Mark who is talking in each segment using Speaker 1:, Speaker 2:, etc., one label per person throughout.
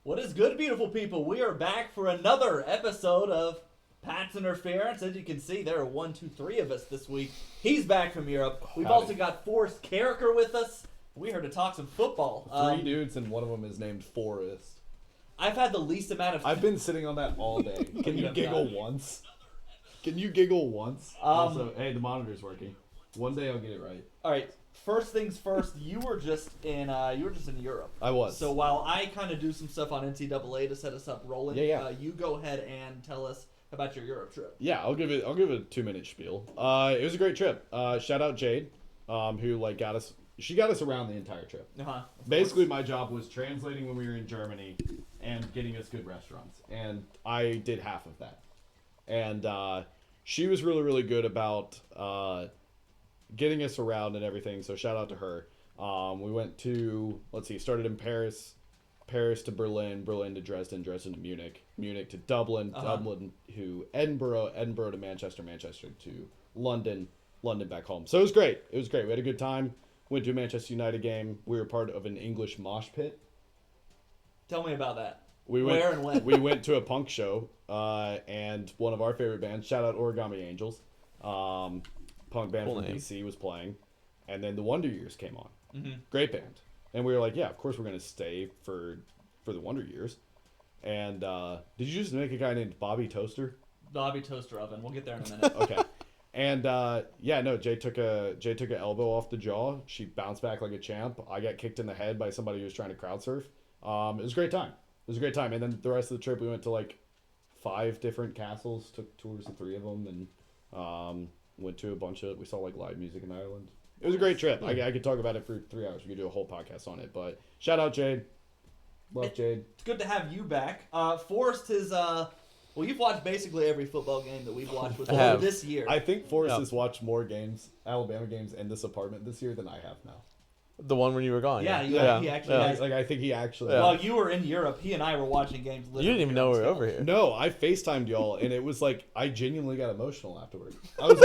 Speaker 1: What is good, beautiful people? We are back for another episode of Pat's Interference. As you can see, there are 1, 2, 3 of us this week. He's back from Europe. We've also got Forrest Carricker with us. We're here to talk some football.
Speaker 2: 3 dudes, and one of them is named Forrest.
Speaker 1: I've had the least amount of...
Speaker 2: I've been sitting on that all day. Can you giggle once? Can you giggle once? Also, hey, the monitor's working. One day I'll get it right.
Speaker 1: All right. First things first, you were just in Europe.
Speaker 2: I was.
Speaker 1: So while I kind of do some stuff on NCAA to set us up rolling, you go ahead and tell us about your Europe trip.
Speaker 2: Yeah, I'll give it a 2-minute spiel. It was a great trip. Shout out Jade, who got us. She got us around the entire trip. Basically, my job was translating when we were in Germany and getting us good restaurants, and I did half of that. And she was really, really good about getting us around and everything, so shout out to her. We went to, started in Paris to Berlin to Dresden to Munich to Dublin, Dublin to Edinburgh to Manchester to London back home. So it was great. We had a good time. Went to a Manchester United game. We were part of an English mosh pit.
Speaker 1: Tell me about that.
Speaker 2: Where and when? We went to a punk show, and one of our favorite bands, shout out Origami Angels, punk band from DC, was playing, and then the Wonder Years came on. Mm-hmm. Great band, and we were like, yeah, of course we're gonna stay for the Wonder Years. And did you just make a guy named Bobby Toaster?
Speaker 1: Bobby Toaster Oven. We'll get there in a minute.
Speaker 2: Okay. And Jay took a elbow off the jaw. She bounced back like a champ. I got kicked in the head by somebody who was trying to crowd surf. It was a great time. And then the rest of the trip, we went to 5 different castles, took tours of 3 of them, and went to a bunch of. We saw live music in Ireland. It was a great trip. I could talk about it for 3 hours. We could do a whole podcast on it. But shout out Jade. Love Jade.
Speaker 1: It's good to have you back. Forrest is Well, you've watched basically every football game that we've watched with this year.
Speaker 2: I think Forrest has watched more games, Alabama games, in this apartment this year than I have now.
Speaker 3: The one when you were gone.
Speaker 1: He actually has.
Speaker 2: I think he actually.
Speaker 1: While you were in Europe, he and I were watching games.
Speaker 3: You didn't even know we were over here.
Speaker 2: No, I FaceTimed y'all, and it was I genuinely got emotional afterward. I was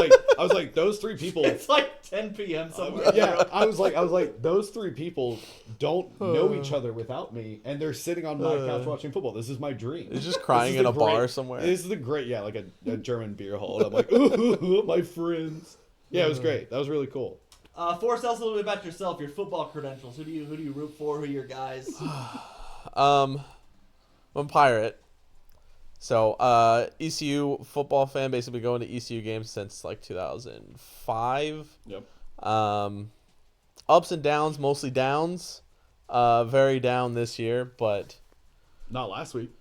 Speaker 2: like, those 3 people.
Speaker 1: It's 10 p.m. somewhere.
Speaker 2: I was like, those 3 people don't know each other without me, and they're sitting on my couch watching football. This is my dream.
Speaker 3: It's just crying in a bar somewhere.
Speaker 2: This is the great, a German beer hall. And I'm like, ooh, my friends. Yeah, it was great. That was really cool.
Speaker 1: Forrest, tell us a little bit about yourself, your football credentials. Who do you root for? Who are your guys?
Speaker 3: I'm a Pirate. So, ECU football fan, basically going to ECU games since 2005.
Speaker 2: Yep.
Speaker 3: Ups and downs, mostly downs. Very down this year, but
Speaker 2: not last week.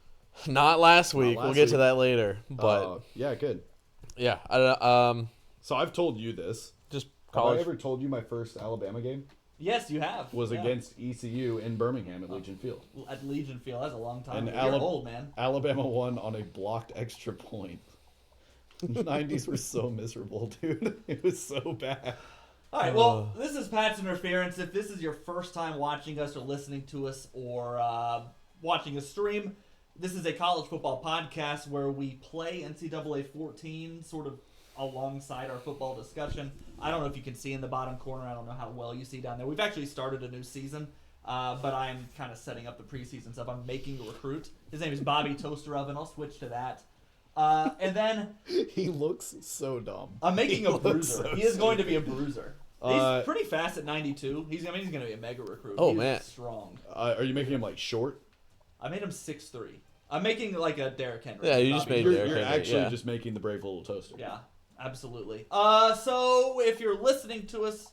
Speaker 3: Not last week. We'll get to that later. But
Speaker 2: yeah, good.
Speaker 3: Yeah.
Speaker 2: So I've told you this. Have I ever told you my first Alabama game?
Speaker 1: Yes, you have.
Speaker 2: Was against ECU in Birmingham at Legion Field.
Speaker 1: At Legion Field, that's a long time.
Speaker 2: And
Speaker 1: You're old, man.
Speaker 2: Alabama won on a blocked extra point. The 90s were so miserable, dude. It was so bad.
Speaker 1: All right, well, this is Pat's Interference. If this is your first time watching us or listening to us or watching a stream, this is a college football podcast where we play NCAA 14 sort of alongside our football discussion. I don't know if you can see in the bottom corner. I don't know how well you see down there. We've actually started a new season, but I'm kind of setting up the preseason stuff. I'm making a recruit. His name is Bobby Toaster Oven. I'll switch to that. And then...
Speaker 2: He looks so dumb.
Speaker 1: I'm making a bruiser. He is going to be a bruiser. He's pretty fast at 92. He's going to be a mega recruit.
Speaker 3: Man.
Speaker 1: Strong.
Speaker 2: Are you making him short?
Speaker 1: I made him 6'3". I'm making a Derrick Henry.
Speaker 3: Yeah, you just made Derrick Henry.
Speaker 2: You're actually just making the brave little toaster.
Speaker 1: Yeah. Absolutely. So if you're listening to us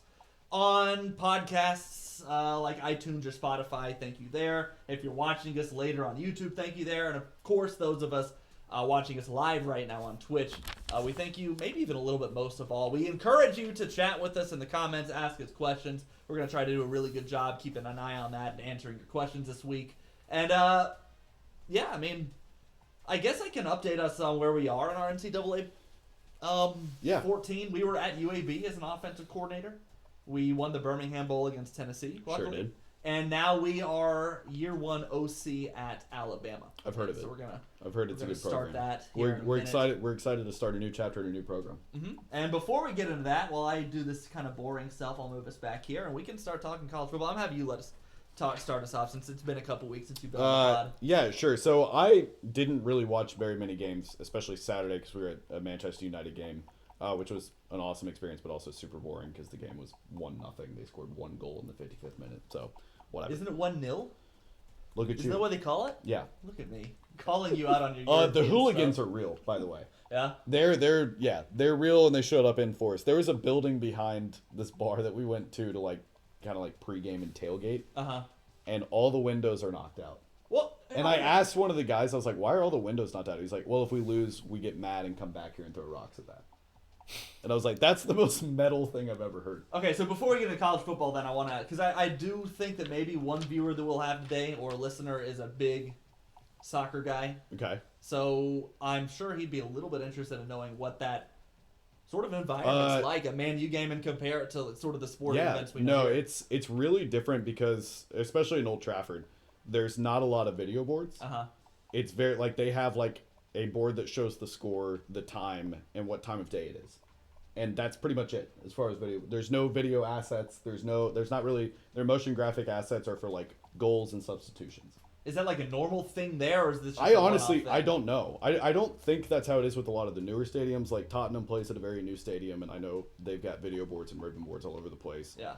Speaker 1: on podcasts like iTunes or Spotify, thank you there. If you're watching us later on YouTube, thank you there. And of course, those of us watching us live right now on Twitch, we thank you maybe even a little bit most of all. We encourage you to chat with us in the comments, ask us questions. We're going to try to do a really good job keeping an eye on that and answering your questions this week. And I guess I can update us on where we are in our NCAA 14. We were at UAB as an offensive coordinator. We won the Birmingham Bowl against Tennessee. Luckily.
Speaker 2: Sure did.
Speaker 1: And now we are year 1 OC at Alabama.
Speaker 2: I've heard of it.
Speaker 1: So
Speaker 2: I've heard it's a good program.
Speaker 1: Start that.
Speaker 2: We're excited. We're excited to start a new chapter in a new program.
Speaker 1: Mm-hmm. And before we get into that, while I do this kind of boring stuff, I'll move us back here and we can start talking college football. I'm having you start us off since it's been a couple weeks since you've been on the pod?
Speaker 2: Yeah, sure. So I didn't really watch very many games, especially Saturday because we were at a Manchester United game, which was an awesome experience, but also super boring because the game was 1-0. They scored 1 goal in the 55th minute. So whatever.
Speaker 1: Isn't it 1-0?
Speaker 2: Look at you.
Speaker 1: Isn't that what they call it?
Speaker 2: Yeah.
Speaker 1: Look at me calling you out on your.
Speaker 2: The
Speaker 1: European
Speaker 2: hooligans
Speaker 1: stuff.
Speaker 2: are real, by the way.
Speaker 1: Yeah.
Speaker 2: They're real, and they showed up in force. There was a building behind this bar that we went to like kind of like pregame and tailgate. And all the windows are knocked out.
Speaker 1: Well,
Speaker 2: and I asked one of the guys, I was like, "Why are all the windows knocked out?" He's like, "Well, if we lose, we get mad and come back here and throw rocks at that." And I was like, "That's the most metal thing I've ever heard."
Speaker 1: Okay, so before we get into college football, then I want to, because I do think that maybe one viewer that we'll have today or listener is a big soccer guy.
Speaker 2: Okay.
Speaker 1: So I'm sure he'd be a little bit interested in knowing what that sort of environment's like, a Man U game, and compare it to sort of the sporting events we know.
Speaker 2: No, it's really different because, especially in Old Trafford, there's not a lot of video boards. It's very, like, they have, like, a board that shows the score, the time, and what time of day it is. And that's pretty much it as far as video. There's no video assets. There's not really, their motion graphic assets are for, like, goals and substitutions.
Speaker 1: Is that like a normal thing there, or is this just
Speaker 2: I honestly, I don't know. I don't think that's how it is with a lot of the newer stadiums. Like Tottenham plays at a very new stadium, and I know they've got video boards and ribbon boards all over the place.
Speaker 1: Yeah.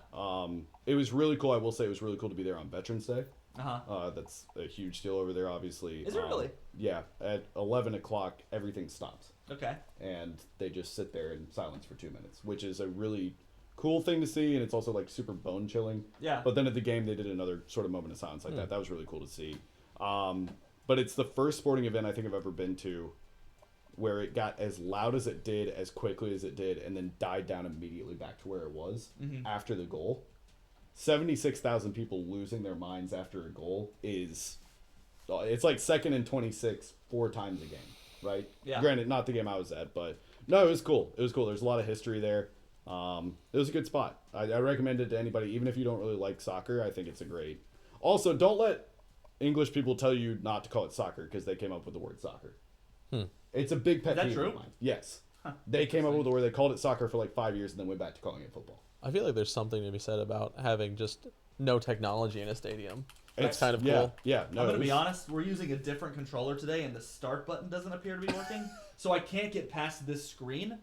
Speaker 2: It was really cool. I will say it was really cool to be there on Veterans Day.
Speaker 1: Uh-huh.
Speaker 2: That's a huge deal over there, obviously.
Speaker 1: Is it really?
Speaker 2: Yeah. At 11 o'clock, everything stops.
Speaker 1: Okay.
Speaker 2: And they just sit there in silence for 2 minutes, which is a really cool thing to see, and it's also like super bone chilling.
Speaker 1: Yeah.
Speaker 2: But then at the game they did another sort of moment of silence like that. That was really cool to see. But it's the first sporting event I think I've ever been to where it got as loud as it did, as quickly as it did, and then died down immediately back to where it was after the goal. 76,000 people losing their minds after a goal it's like 2nd and 26 4 times a game, right?
Speaker 1: Yeah.
Speaker 2: Granted, not the game I was at, but no, it was cool. It was cool. There's a lot of history there. It was a good spot. I recommend it to anybody, even if you don't really like soccer. I think it's a great. Also, don't let English people tell you not to call it soccer because they came up with the word soccer. It's a big pet peeve of mine. Yes. They came up with the word. They called it soccer for like 5 years and then went back to calling it football.
Speaker 3: I feel like there's something to be said about having just no technology in a stadium. It's kind of
Speaker 2: cool.
Speaker 3: cool.
Speaker 2: Yeah. No,
Speaker 1: I'm going to be honest. We're using a different controller today, and the start button doesn't appear to be working. So I can't get past this screen,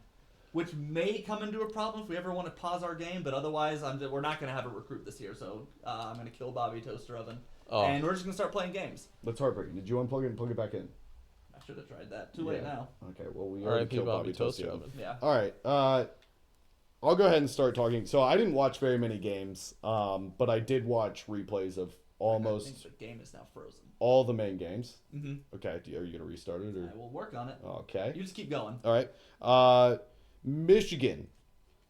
Speaker 1: which may come into a problem if we ever want to pause our game. But otherwise, we're not going to have a recruit this year. So I'm going to kill Bobby Toaster Oven. And we're just going to start playing games.
Speaker 2: That's heartbreaking. Did you unplug it and plug it back in?
Speaker 1: I should have tried that. Too late now.
Speaker 2: Okay, well, we already killed Bobby Toaster Oven.
Speaker 1: Yeah.
Speaker 2: All right. I'll go ahead and start talking. So I didn't watch very many games, but I did watch replays of almost.
Speaker 1: I think the game is now frozen.
Speaker 2: All the main games.
Speaker 1: Mm-hmm.
Speaker 2: Okay, are you going to restart it? Or?
Speaker 1: I will work on it.
Speaker 2: Okay.
Speaker 1: You just keep going.
Speaker 2: All right. Michigan.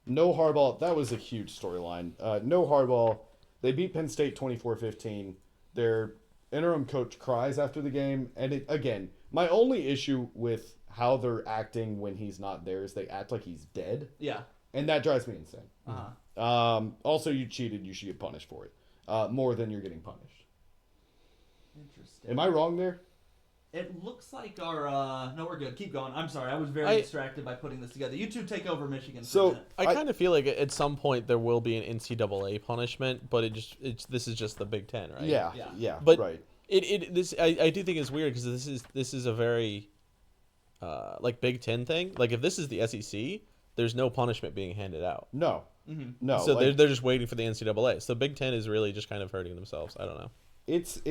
Speaker 2: No Harbaugh. That was a huge storyline. No Harbaugh. They beat Penn State 24-15. Their interim coach cries after the game. And again, my only issue with how they're acting when he's not there is they act like he's dead.
Speaker 1: Yeah.
Speaker 2: And that drives me insane. Also, you cheated. You should get punished for it. More than you're getting punished.
Speaker 1: Interesting.
Speaker 2: Am I wrong there?
Speaker 1: It looks like our... no, we're good. Keep going. I'm sorry. I was very distracted by putting this together. You two take over Michigan for a minute.
Speaker 3: I kind of feel like at some point there will be an NCAA punishment, but this is just the Big Ten, right?
Speaker 2: Yeah.
Speaker 3: But
Speaker 2: right.
Speaker 3: I do think it's weird because this is a very like Big Ten thing. Like if this is the SEC, there's no punishment being handed out.
Speaker 2: No.
Speaker 1: Mm-hmm.
Speaker 2: No.
Speaker 3: So they're just waiting for the NCAA. So Big Ten is really just kind of hurting themselves. I don't know.
Speaker 2: It's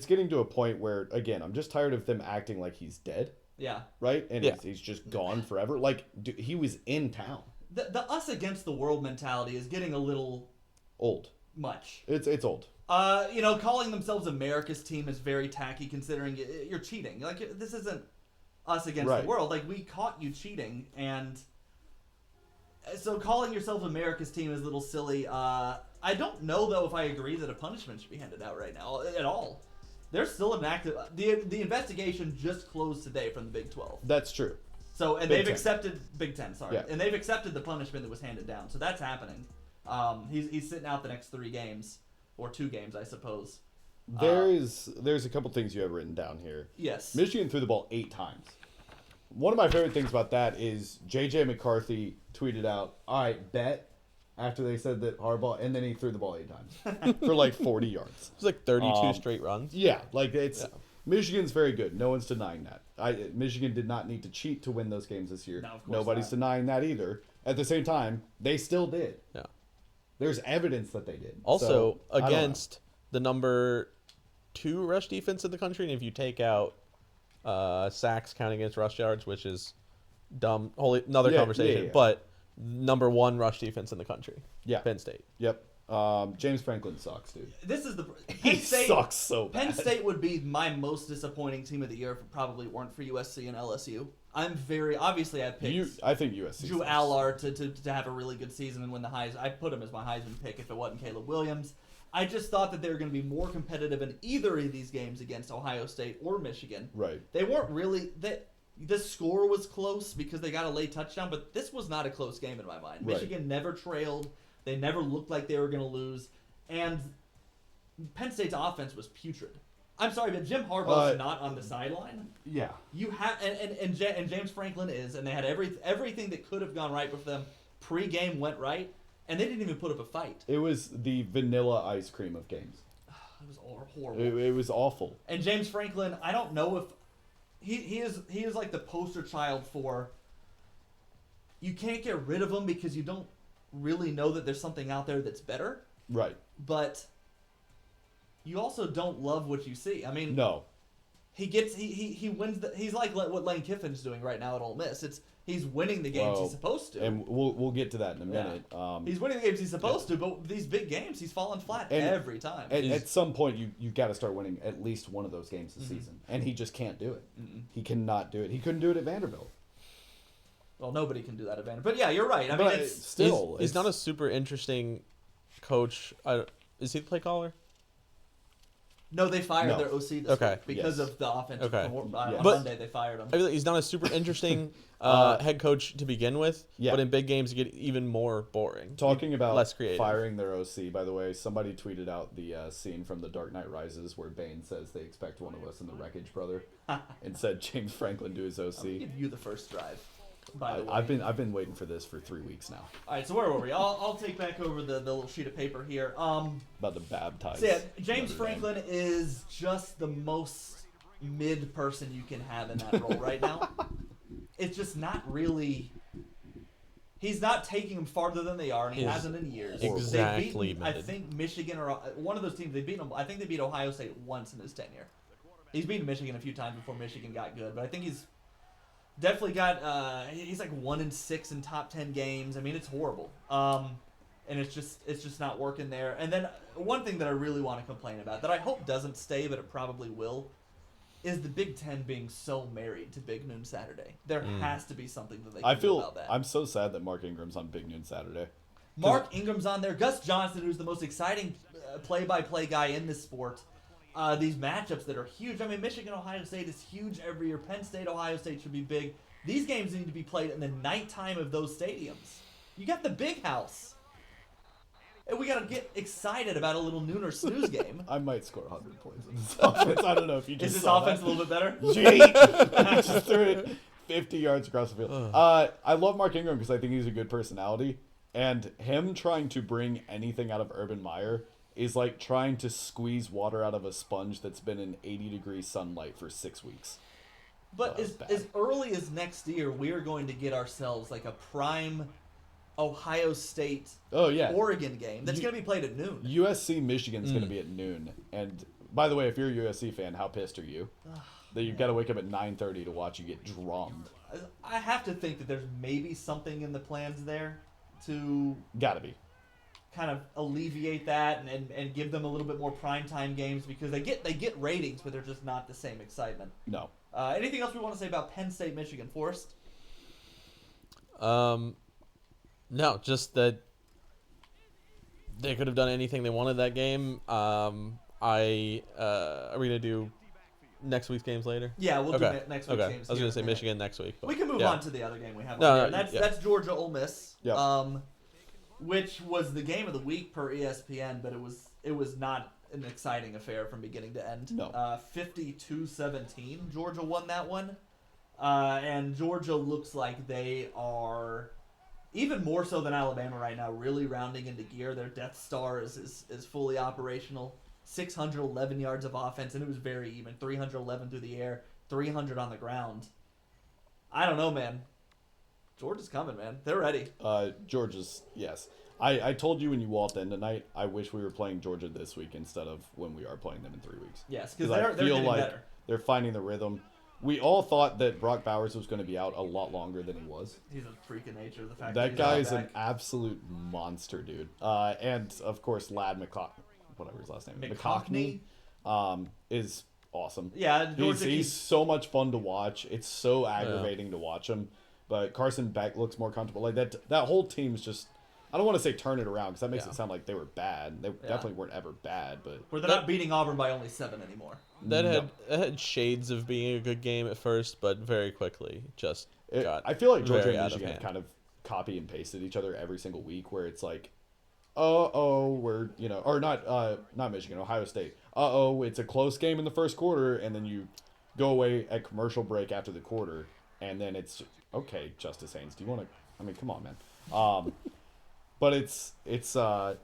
Speaker 2: getting to a point where, again, I'm just tired of them acting like he's dead.
Speaker 1: Yeah.
Speaker 2: Right? And he's just gone forever. Like, dude, he was in town.
Speaker 1: The us against the world mentality is getting a little...
Speaker 2: old.
Speaker 1: Much.
Speaker 2: It's old.
Speaker 1: Calling themselves America's team is very tacky considering you're cheating. Like, this isn't us against the world. Like, we caught you cheating, and... So calling yourself America's team is a little silly. I don't know, though, if I agree that a punishment should be handed out right now at all. There's still an active... The investigation just closed today from the Big 12.
Speaker 2: That's true.
Speaker 1: So, and they've accepted... Big 10, sorry.
Speaker 2: Yeah.
Speaker 1: And they've accepted the punishment that was handed down. So that's happening. He's sitting out the next 3 games. Or 2 games, I suppose.
Speaker 2: There's a couple things you have written down here.
Speaker 1: Yes.
Speaker 2: Michigan threw the ball 8 times. One of my favorite things about that is J.J. McCarthy tweeted out, all right, bet after they said that Harbaugh, and then he threw the ball 8 times for like 40 yards.
Speaker 3: It was like 32 straight runs.
Speaker 2: Yeah, like Michigan's very good. No one's denying that. Michigan did not need to cheat to win those games this year.
Speaker 1: No, of course
Speaker 2: Nobody's
Speaker 1: not.
Speaker 2: denying that either. At the same time, they still did.
Speaker 3: Yeah.
Speaker 2: There's evidence that they did.
Speaker 3: Also,
Speaker 2: So, I don't know.
Speaker 3: against the number 2 rush defense in the country, and if you take out sacks counting against rush yards, which is dumb, another conversation,
Speaker 2: yeah.
Speaker 3: but number 1 rush defense in the country.
Speaker 2: Yeah.
Speaker 3: Penn State.
Speaker 2: Yep. James Franklin sucks, dude.
Speaker 1: This is the
Speaker 2: He sucks so bad.
Speaker 1: Penn State would be my most disappointing team of the year if it probably weren't for USC and LSU. I'm very obviously I picked
Speaker 2: I think USC.
Speaker 1: Drew Allard to have a really good season and win the Heisman. I put him as my Heisman pick if it wasn't Caleb Williams. I just thought that they were going to be more competitive in either of these games against Ohio State or Michigan.
Speaker 2: Right.
Speaker 1: They weren't really the score was close because they got a late touchdown, but this was not a close game in my mind.
Speaker 2: Right.
Speaker 1: Michigan never trailed. They never looked like they were going to lose, and Penn State's offense was putrid. I'm sorry, but Jim Harbaugh's not on the sideline.
Speaker 2: Yeah.
Speaker 1: You have and James Franklin is, and they had everything that could have gone right with them. Pre-game went right, and they didn't even put up a fight.
Speaker 2: It was the vanilla ice cream of games.
Speaker 1: It was horrible.
Speaker 2: It was awful.
Speaker 1: And James Franklin, I don't know if he is like the poster child for. You can't get rid of him because you don't really know that there's something out there that's better.
Speaker 2: Right.
Speaker 1: But you also don't love what you see. I mean,
Speaker 2: no.
Speaker 1: He wins. He's like what Lane Kiffin's doing right now at Ole Miss. He's winning the games he's supposed to.
Speaker 2: And we'll get to that in a minute.
Speaker 1: He's winning the games he's supposed to, but these big games he's falling flat every time.
Speaker 2: At some point, you got to start winning at least one of those games this season, and he just can't do it. He cannot do it. He couldn't do it at Vanderbilt.
Speaker 1: Well, nobody can do that at Vanderbilt. But yeah, you're right. I mean, it's
Speaker 2: still
Speaker 3: he's not a super interesting coach. Is he the play caller?
Speaker 1: No, they fired their OC this week because of the offensive. On Monday, they fired him.
Speaker 3: I mean, he's not a super interesting head coach to begin with, but in big games, you get even more boring.
Speaker 2: Talking about
Speaker 3: less creative.
Speaker 2: Firing their OC, by the way, somebody tweeted out the scene from The Dark Knight Rises where Bane says they expect one of us in the Wreckage Brother, and said James Franklin do his OC.
Speaker 1: I'll give you the first drive. By the way,
Speaker 2: I've been waiting for this for 3 weeks now.
Speaker 1: All right, so where were we? I'll take back over the little sheet of paper here.
Speaker 2: About to baptize.
Speaker 1: So yeah, James Franklin is just the most mid person you can have in that role right now. It's just not really. He's not taking them farther than they are, and he hasn't in years.
Speaker 3: Exactly.
Speaker 1: I think Michigan or one of those teams. They beat them. I think they beat Ohio State once in his tenure. He's beaten Michigan a few times before Michigan got good, but I think he's. Definitely got. He's like 1-6 in top 10 games. I mean, it's horrible. And it's just not working there. And then one thing that I really want to complain about that I hope doesn't stay, but it probably will, is the Big Ten being so married to Big Noon Saturday. There has to be something that they can do about that.
Speaker 2: I'm so sad that Mark Ingram's on Big Noon Saturday.
Speaker 1: Mark Ingram's on there. Gus Johnson, who's the most exciting play-by-play guy in this sport. These matchups that are huge. I mean, Michigan-Ohio State is huge every year. Penn State-Ohio State should be big. These games need to be played in the nighttime of those stadiums. You got the big house. And we got to get excited about a little nooner snooze game.
Speaker 2: I might score 100 points in this offense. I don't know if you just
Speaker 1: Is this
Speaker 2: saw
Speaker 1: offense
Speaker 2: that.
Speaker 1: a little bit better?
Speaker 2: Jeez. Just threw it 50 yards across the field. I love Mark Ingram because I think he's a good personality. And him trying to bring anything out of Urban Meyer is like trying to squeeze water out of a sponge that's been in 80-degree sunlight for 6 weeks.
Speaker 1: But as early as next year, we are going to get ourselves like a prime Ohio State Oregon game that's going to be played at noon.
Speaker 2: USC Michigan's going to be at noon. And by the way, if you're a USC fan, how pissed are you? That you've got to wake up at 9:30 to watch you get drummed.
Speaker 1: I have to think that there's maybe something in the plans there to
Speaker 2: Gotta be.
Speaker 1: kind of alleviate that and give them a little bit more primetime games because they get ratings, but they're just not the same excitement.
Speaker 2: No.
Speaker 1: Anything else we want to say about Penn State, Michigan, Forrest?
Speaker 3: No, just that they could have done anything they wanted that game. Are we gonna do next week's games later?
Speaker 1: Yeah, we'll do next week's games.
Speaker 3: I was gonna say Michigan next week. But
Speaker 1: we can move on to the other game we have. That's Georgia Ole Miss.
Speaker 2: Yeah.
Speaker 1: Which was the game of the week per ESPN, but it was not an exciting affair from beginning to end.
Speaker 2: No.
Speaker 1: 52-17, Georgia won that one, and Georgia looks like they are. even more so than Alabama right now, really rounding into gear. Their Death Star is fully operational. 611 yards of offense, and it was very even. 311 through the air, 300 on the ground. I don't know, man. Georgia's coming, man. They're ready.
Speaker 2: Georgia's, yes. I told you when you walked in tonight, I wish we were playing Georgia this week instead of when we are playing them in 3 weeks.
Speaker 1: Yes, because they're getting better.
Speaker 2: They're finding the rhythm. We all thought that Brock Bowers was going to be out a lot longer than he was.
Speaker 1: He's a freak of nature. The fact
Speaker 2: that guy's an absolute monster, dude. And, of course, Lad whatever his last name is. McConkney is awesome.
Speaker 1: Yeah,
Speaker 2: he's so much fun to watch. It's so aggravating to watch him. But Carson Beck looks more comfortable. Like that whole team's just. I don't want to say turn it around because that makes it sound like they were bad. They definitely weren't ever bad, but
Speaker 1: they're not beating Auburn by only 7 anymore.
Speaker 3: That had shades of being a good game at first, but very quickly just got.
Speaker 2: I feel like Georgia and Michigan have kind of copy and pasted each other every single week, where it's like, we're or not Michigan, Ohio State. It's a close game in the first quarter, and then you go away at commercial break after the quarter, and then it's okay. Justice Haynes, do you want to? I mean, come on, man. But it's not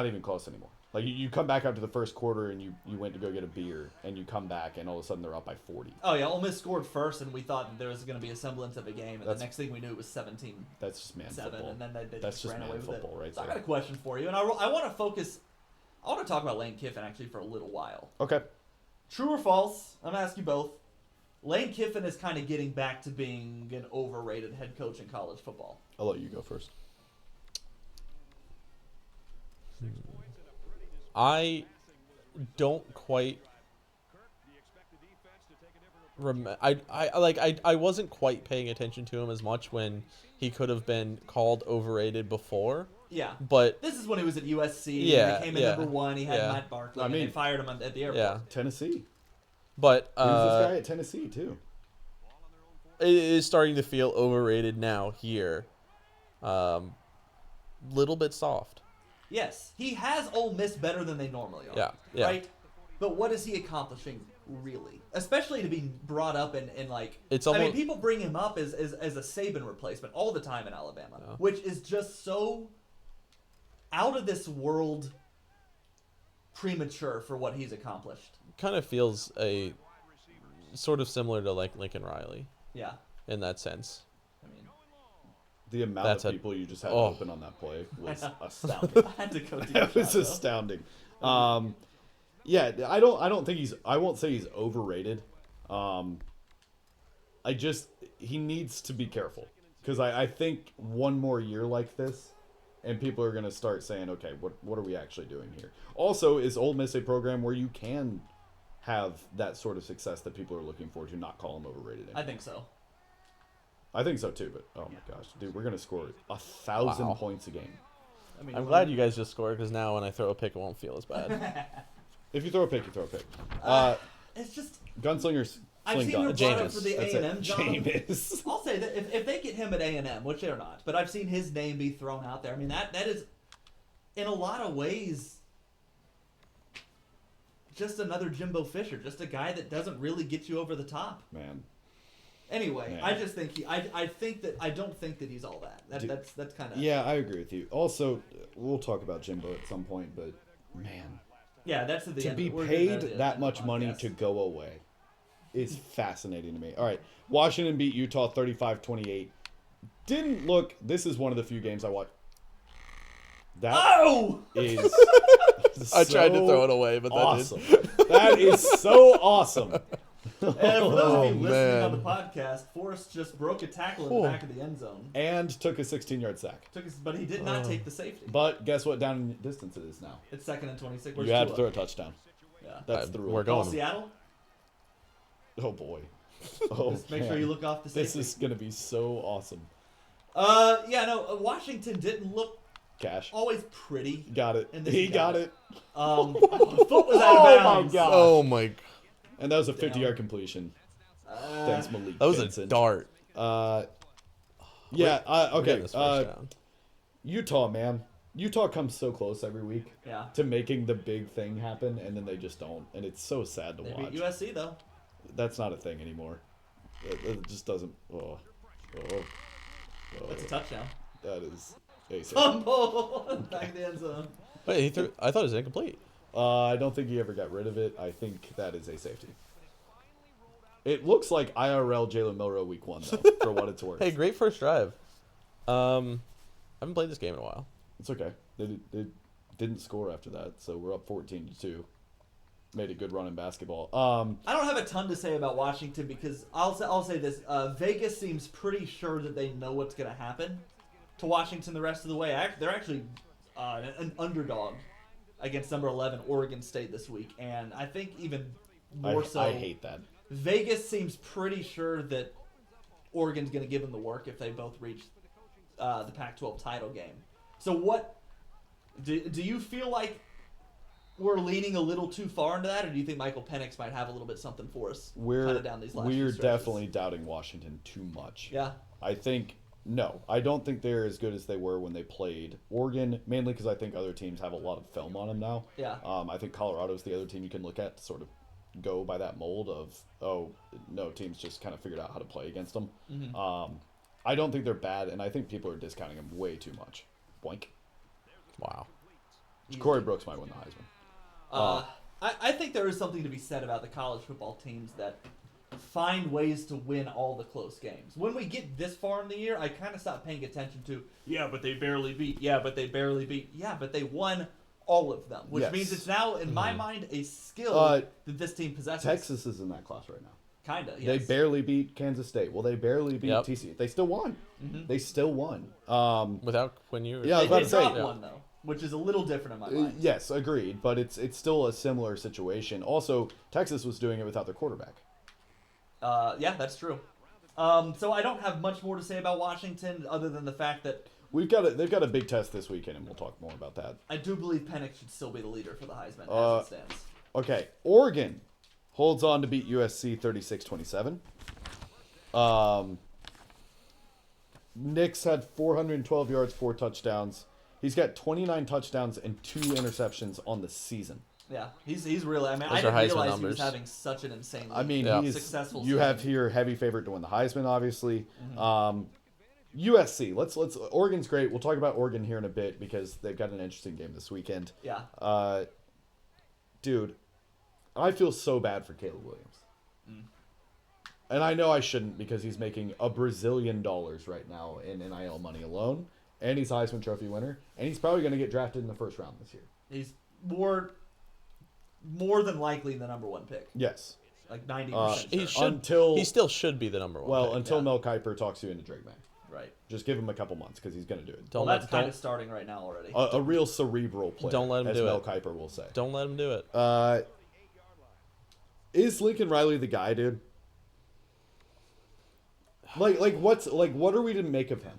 Speaker 2: even close anymore. Like you come back after the first quarter and you went to go get a beer and you come back and all of a sudden they're up by 40.
Speaker 1: Oh yeah, Ole Miss scored first and we thought that there was going to be a semblance of a game, and the next thing we knew it was 17.
Speaker 2: That's just man football.
Speaker 1: And then they
Speaker 2: that's
Speaker 1: just ran away with
Speaker 2: football,
Speaker 1: it.
Speaker 2: Right
Speaker 1: so
Speaker 2: there.
Speaker 1: I got a question for you, and I want to focus. I want to talk about Lane Kiffin actually for a little while.
Speaker 2: Okay.
Speaker 1: True or false? I'm gonna ask you both. Lane Kiffin is kind of getting back to being an overrated head coach in college football.
Speaker 2: I'll let you go first.
Speaker 3: I don't quite remember. I wasn't quite paying attention to him as much when he could have been called overrated before.
Speaker 1: Yeah,
Speaker 3: but
Speaker 1: this is when he was at USC.
Speaker 3: Yeah,
Speaker 1: he came in number 1. He had Matt Barkley. And they fired him at the airport.
Speaker 3: Yeah,
Speaker 2: Tennessee.
Speaker 3: But
Speaker 2: he was this guy at Tennessee too.
Speaker 3: It is starting to feel overrated now here. Little bit soft.
Speaker 1: Yes, he has Ole Miss better than they normally are.
Speaker 3: Yeah.
Speaker 1: Right? But what is he accomplishing, really? Especially to be brought up in like...
Speaker 3: It's almost,
Speaker 1: I mean, people bring him up as a Saban replacement all the time in Alabama, which is just so out of this world premature for what he's accomplished.
Speaker 3: Kind of feels sort of similar to like Lincoln Riley.
Speaker 1: Yeah.
Speaker 3: In that sense.
Speaker 2: The amount of people you just had open on that play was astounding.
Speaker 1: I had to go
Speaker 2: that was astounding. Yeah, I don't think I won't say he's overrated. He needs to be careful because I think one more year like this, and people are gonna start saying, okay, what are we actually doing here? Also, is Ole Miss a program where you can have that sort of success that people are looking for to not call him overrated anymore?
Speaker 1: I think so.
Speaker 2: I think so too, but oh my gosh, dude, we're gonna score 1,000 points a game.
Speaker 3: I mean, I'm glad you guys just scored because now when I throw a pick, it won't feel as bad.
Speaker 2: If you throw a pick, you throw a pick.
Speaker 1: It's just
Speaker 2: gunslingers.
Speaker 1: I've seen him brought up for the A&M job.
Speaker 2: Jameis.
Speaker 1: I'll say that if they get him at A&M, which they're not, but I've seen his name be thrown out there. I mean, that is, in a lot of ways, just another Jimbo Fisher, just a guy that doesn't really get you over the top.
Speaker 2: Man.
Speaker 1: Anyway, I just think I don't think that he's all that. That's kind of.
Speaker 2: Yeah, I agree with you. Also, we'll talk about Jimbo at some point, but man.
Speaker 1: Yeah, that's the
Speaker 2: to
Speaker 1: end.
Speaker 2: be paid that much money to go away is fascinating to me. All right, Washington beat Utah 35-28. Didn't look. This is one of the few games I watched. That is.
Speaker 3: I tried to throw it away, but
Speaker 2: awesome. That is so awesome.
Speaker 1: And for those of you listening on the podcast, Forrest just broke a tackle in the back of the end zone.
Speaker 2: And took a 16-yard sack.
Speaker 1: But he did not take the safety.
Speaker 2: But guess what down in distance it is now?
Speaker 1: It's 2nd and 26.
Speaker 2: You had to throw a touchdown.
Speaker 1: Yeah.
Speaker 2: That's the rule.
Speaker 3: We're going.
Speaker 1: Seattle?
Speaker 2: Oh, boy. Oh,
Speaker 1: just make sure you look off the safety.
Speaker 2: This is going to be so awesome.
Speaker 1: Washington didn't look always pretty.
Speaker 2: Got it. He got it.
Speaker 1: Foot was out of bounds.
Speaker 2: My God.
Speaker 3: Oh, my God.
Speaker 2: And that was a 50-yard completion. Thanks, Malik.
Speaker 3: That was
Speaker 2: Benson.
Speaker 3: a dart.
Speaker 2: Okay. Utah, man. Utah comes so close every week to making the big thing happen, and then they just don't. And it's so sad to watch.
Speaker 1: They beat USC, though.
Speaker 2: That's not a thing anymore. It just doesn't.
Speaker 1: That's a touchdown.
Speaker 2: That is a safety.
Speaker 1: Fumble back in the end zone.
Speaker 3: Wait, he threw. I thought it was incomplete.
Speaker 2: I don't think he ever got rid of it. I think that is a safety. It looks like IRL Jalen Milroe week 1, though, for what it's worth.
Speaker 3: Hey, great first drive. I haven't played this game in a while.
Speaker 2: It's okay. They didn't score after that, so we're up 14-2. Made a good run in basketball.
Speaker 1: I don't have a ton to say about Washington because I'll say this. Vegas seems pretty sure that they know what's going to happen to Washington the rest of the way. They're actually an underdog against number 11 Oregon State this week, and I think even more so.
Speaker 2: I hate that.
Speaker 1: Vegas seems pretty sure that Oregon's going to give them the work if they both reach the Pac-12 title game. So what do you feel like we're leaning a little too far into that, or do you think Michael Penix might have a little bit something for us kind of down these last few
Speaker 2: We're
Speaker 1: stretches?
Speaker 2: definitely doubting Washington too much.
Speaker 1: Yeah.
Speaker 2: I don't think they're as good as they were when they played Oregon, mainly because I think other teams have a lot of film on them now.
Speaker 1: Yeah.
Speaker 2: I think Colorado's the other team you can look at to sort of go by that mold of, teams just kind of figured out how to play against them.
Speaker 1: Mm-hmm.
Speaker 2: I don't think they're bad, and I think people are discounting them way too much. Boink.
Speaker 3: Wow.
Speaker 2: Corey Brooks might win the Heisman.
Speaker 1: I think there is something to be said about the college football teams that find ways to win all the close games. When we get this far in the year, I kind of stop paying attention to, but they barely beat. Yeah, but they won all of them, which means it's now, in my mind, a skill that this team possesses.
Speaker 2: Texas is in that class right now.
Speaker 1: Kind of, yes.
Speaker 2: They barely beat Kansas State. Well, they barely beat TCU. They still won.
Speaker 1: Mm-hmm.
Speaker 2: They still won.
Speaker 3: Without Quinn Ewers.
Speaker 2: Yeah, I was about
Speaker 1: They
Speaker 2: to
Speaker 1: did
Speaker 2: say.
Speaker 1: not won, though, which is a little different in my mind.
Speaker 2: Yes, agreed. But it's still a similar situation. Also, Texas was doing it without their quarterback.
Speaker 1: Yeah, that's true. So I don't have much more to say about Washington other than the fact that
Speaker 2: They've got a big test this weekend, and we'll talk more about that.
Speaker 1: I do believe Penix should still be the leader for the Heisman as it stands.
Speaker 2: Okay, Oregon holds on to beat USC 36-27. Nick's had 412 yards, 4 touchdowns. He's got 29 touchdowns and 2 interceptions on the season.
Speaker 1: Yeah, he's really. I mean,
Speaker 3: Those
Speaker 1: I didn't
Speaker 3: are Heisman
Speaker 1: realize
Speaker 3: numbers.
Speaker 1: he was having such an insane.
Speaker 2: He's
Speaker 1: successful.
Speaker 2: You have here heavy favorite to win the Heisman, obviously. USC. Let's. Oregon's great. We'll talk about Oregon here in a bit because they've got an interesting game this weekend.
Speaker 1: Yeah.
Speaker 2: Dude, I feel so bad for Caleb Williams. And I know I shouldn't because he's making $1 Brazilian right now in NIL money alone, and he's Heisman Trophy winner, and he's probably going to get drafted in the first round this year.
Speaker 1: He's more than likely the number 1 pick.
Speaker 2: Yes.
Speaker 1: Like 90%.
Speaker 2: Sure.
Speaker 3: He still should be the number 1.
Speaker 2: Well,
Speaker 3: pick.
Speaker 2: until Mel Kiper talks you into Drake May.
Speaker 1: Right.
Speaker 2: Just give him a couple months because he's going to do it.
Speaker 1: That's kind of starting right now already.
Speaker 2: A real cerebral player.
Speaker 3: Don't let him
Speaker 2: as
Speaker 3: do
Speaker 2: Mel
Speaker 3: it.
Speaker 2: Kiper will say.
Speaker 3: Don't let him do it.
Speaker 2: Is Lincoln Riley the guy, dude? What are we to make of him?